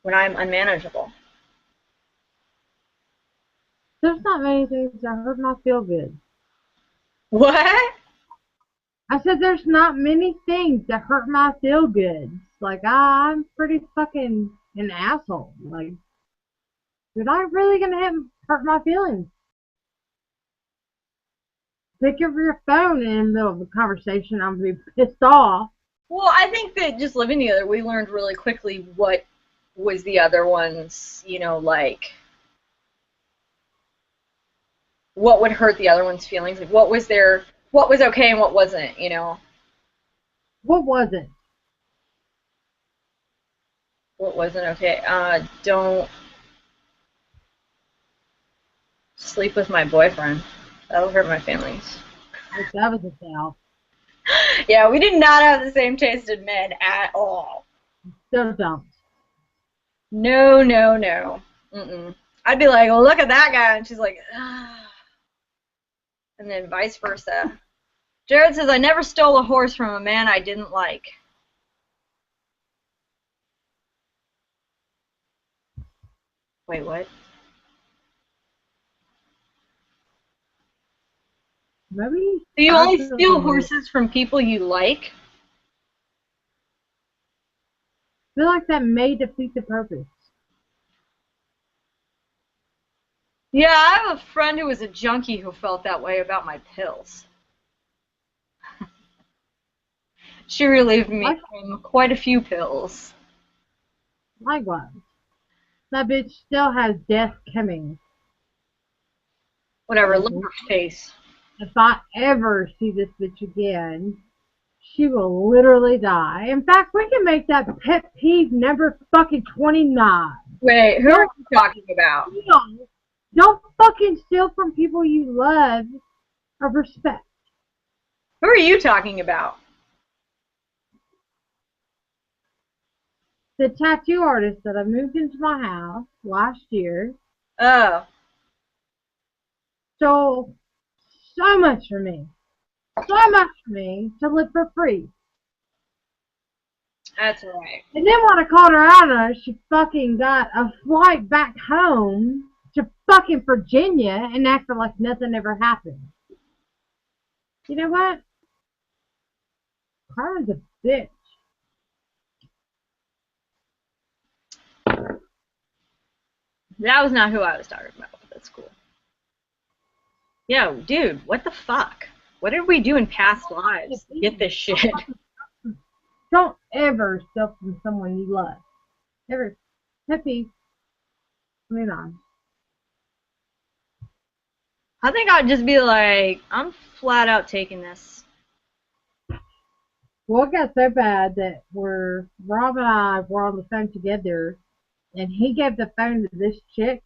when I'm unmanageable. There's not many things that hurt my feel good. What? I said there's not many things that hurt my feel goods. Like, I'm pretty fucking an asshole. Like, you're not really gonna hurt my feelings. Pick up your phone in the middle of a conversation, I'm gonna be pissed off. Well, I think that just living together, we learned really quickly what was the other one's, you know, like, what would hurt the other one's feelings. Like, what was okay and what wasn't, you know? What wasn't? What wasn't okay? Don't sleep with my boyfriend. That'll hurt my feelings. That was a foul. Yeah, we did not have the same taste in men at all. Still don't. No, no, no. Mm-mm. I'd be like, well, look at that guy, and she's like, ah. And then vice versa. Jared says, I never stole a horse from a man I didn't like. Wait, what? Maybe. Do you only steal horses from people you like? I feel like that may defeat the purpose. Yeah, I have a friend who was a junkie who felt that way about my pills. She relieved me from quite a few pills. Likewise. That bitch still has death coming. Whatever, look at her face. if I ever see this bitch again, she will literally die. In fact, we can make that pet peeve number fucking 29. Wait, who are Don't you talking about? steal. Don't fucking steal from people you love or respect. Who are you talking about? The tattoo artist that I moved into my house last year Oh, stole so much from me. So much from me to live for free. that's right. And then when I called her out on it, she fucking got a flight back home to fucking Virginia and acted like nothing ever happened. You know what? Karma's a bitch. That was not who I was talking about, but that's cool. Yo, dude, what the fuck? What did we do in past lives to get this shit? Don't ever steal from someone you love. Ever. Happy. Moving on. I think I'd just be like, I'm flat out taking this. Well, it got so bad that Rob and I were on the phone together, and he gave the phone to this chick,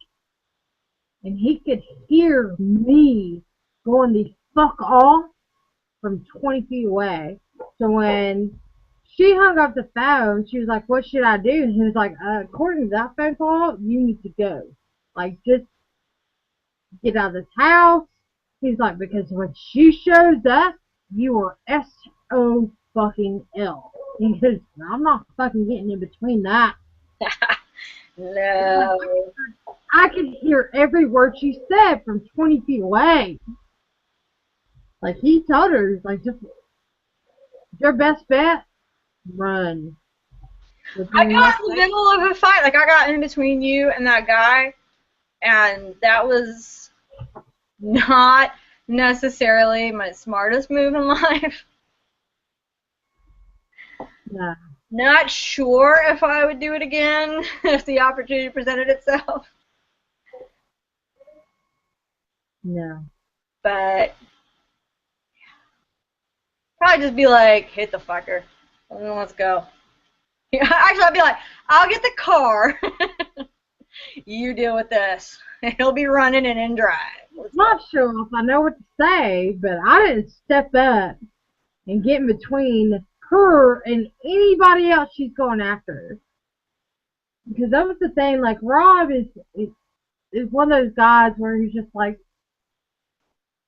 and he could hear me going the fuck off from 20 feet away. So when she hung up the phone, she was like, "What should I do?" And he was like, "According to that phone call, you need to go. Like, just get out of this house." He's like, "Because when she shows up, you are S-O fucking L." He goes, "I'm not fucking getting in between that." No. I could hear every word she said from 20 feet away. Like, he told her, he's like, "Just your best bet, run." I got in the middle of a fight. Like, I got in between you and that guy, and that was not necessarily my smartest move in life. No. Not sure if I would do it again if the opportunity presented itself. No. But probably just be like, hit the fucker. Let's go. Actually, I'd be like, I'll get the car. You deal with this. He'll be running and in drive. I'm not sure if I know what to say, but I didn't step up and get in between her and anybody else she's going after. Because that was the thing, like, Rob is one of those guys where he's just like,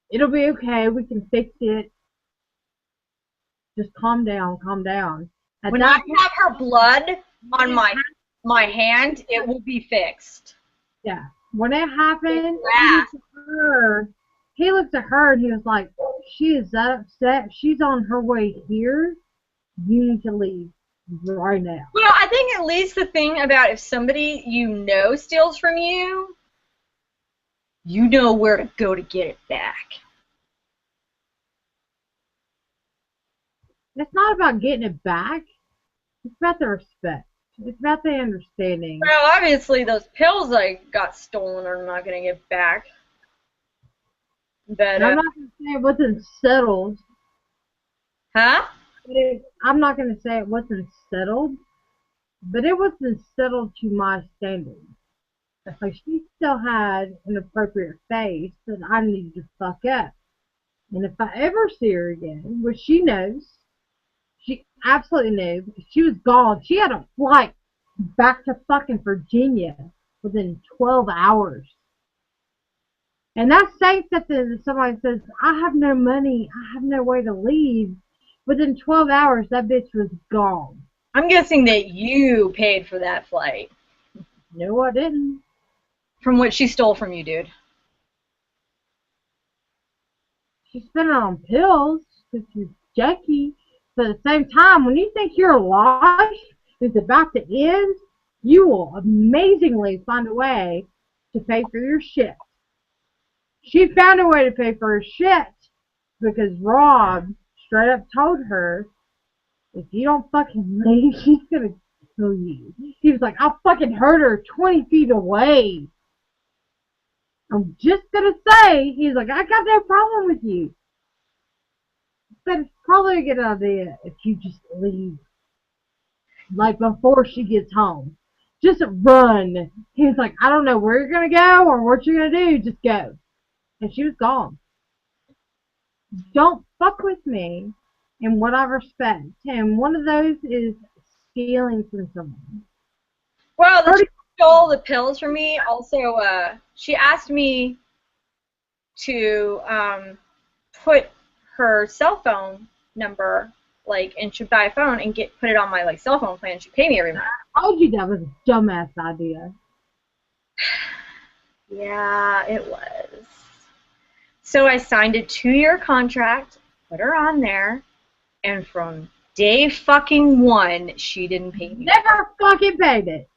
"It'll be okay, we can fix it. Just calm down, calm down." At When I have her blood on my hand, it will be fixed. Yeah. When it happened, Yeah. he looked at her and he was like, "She is that upset. She's on her way here. You need to leave right now." Well, I think at least the thing about if somebody you know steals from you, you know where to go to get it back. It's not about getting it back. It's about the respect. It's about the understanding. Well, obviously those pills I got stolen are not going to get back. But, I'm not going to say it wasn't settled. huh? I'm not going to say it wasn't settled, but it wasn't settled to my standards. Like, she still had an appropriate face that I needed to fuck up. And if I ever see her again, which she knows, she absolutely knew, because she was gone. She had a flight back to fucking Virginia within 12 hours. And that's saying something that somebody says, "I have no money, I have no way to leave." Within 12 hours, that bitch was gone. I'm guessing that you paid for that flight. No, I didn't. From what she stole from you, dude. She spent it on pills because she's junkie. But at the same time, when you think your life is about to end, you will amazingly find a way to pay for your shit. She found a way to pay for her shit because Rob straight up told her, "If you don't fucking leave, she's gonna kill you." He was like, "I'll fucking hurt her 20 feet away." I'm just gonna say, he's like, I got no problem with you. But it's probably a good idea if you just leave, like before she gets home. Just run. He's like, I don't know where you're gonna go or what you're gonna do. Just go. And she was gone. Don't fuck with me in what I respect. And one of those is stealing from someone. Well, the chick stole the pills from me. Also, she asked me to put her cell phone number, like, and she'd buy a phone and put it on my like cell phone plan. She'd pay me every month. I told you that was a dumbass idea. Yeah, it was. So I signed a 2-year contract, put her on there, and from day fucking one, she didn't pay me. Never fucking paid it.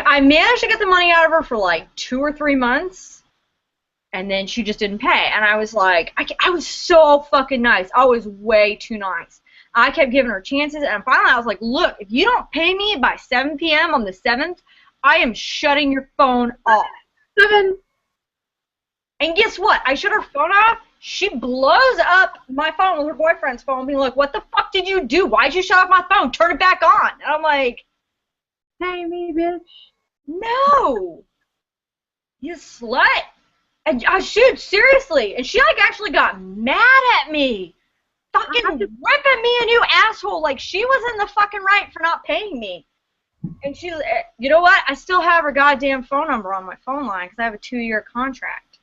I managed to get the money out of her for like 2 or 3 months, and then she just didn't pay. And I was like, I was so fucking nice. I was way too nice. I kept giving her chances, and finally I was like, look, if you don't pay me by 7 p.m. on the 7th, I am shutting your phone off. 7. And guess what? I shut her phone off. She blows up my phone with her boyfriend's phone, being like, what the fuck did you do? Why'd you shut off my phone? Turn it back on. And I'm like, Pay me, bitch. no. You slut. And I shoot, seriously. And she, like, actually got mad at me. Fucking ripping me a new asshole. Like, she was in the fucking right for not paying me. And she, you know what? I still have her goddamn phone number on my phone line because I have a 2-year contract.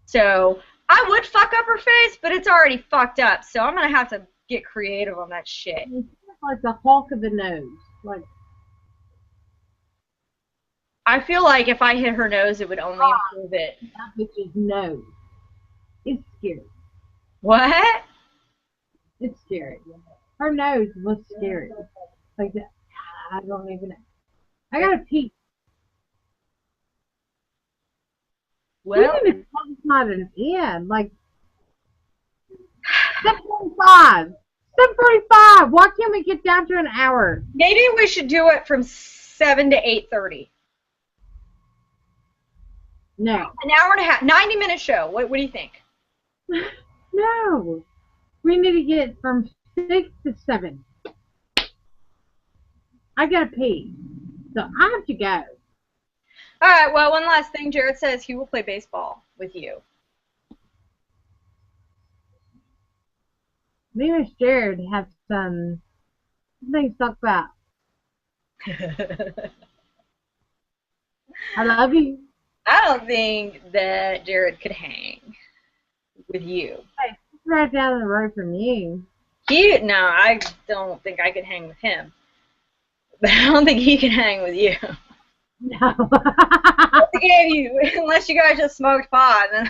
So I would fuck up her face, but it's already fucked up. So I'm going to have to get creative on that shit. It's like the Hulk of the nose. Like, I feel like if I hit her nose, it would only improve it. that bitch's nose. It's scary. What? It's scary. Her nose looks scary. Like that. I don't even know. I gotta pee. Well, Even if it's not an end, like 7:45. 7:45. Why can't we get down to an hour? maybe we should do it from 7 to 8:30. No. An hour and a half, 90-minute show. What do you think? No. We need to get from 6 to 7. I gotta pee. So I have to go. All right, well, one last thing. Jared says he will play baseball with you. Me and Jared have some things to talk about. I love you. I don't think that Jared could hang with you. Hey, he's right down the road from you. No, I don't think I could hang with him. But I don't think he can hang with you. No. Unless you guys just smoked pot, then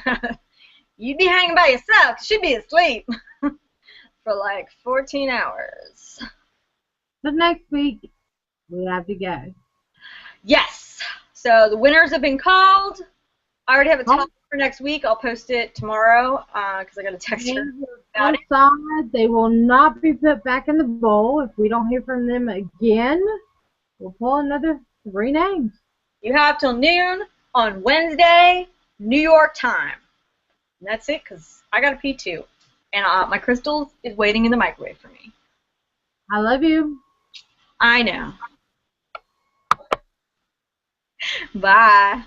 you'd be hanging by yourself. She'd be asleep for like 14 hours. But next week, we have to go. Yes. So the winners have been called. I already have a topic for next week. I'll post it tomorrow because I got a text her about it. They will not be put back in the bowl. If we don't hear from them again, we'll pull another 3 names. You have till noon on Wednesday, New York time. And that's it, because I got to pee too. And my crystal is waiting in the microwave for me. I love you. I know. Bye.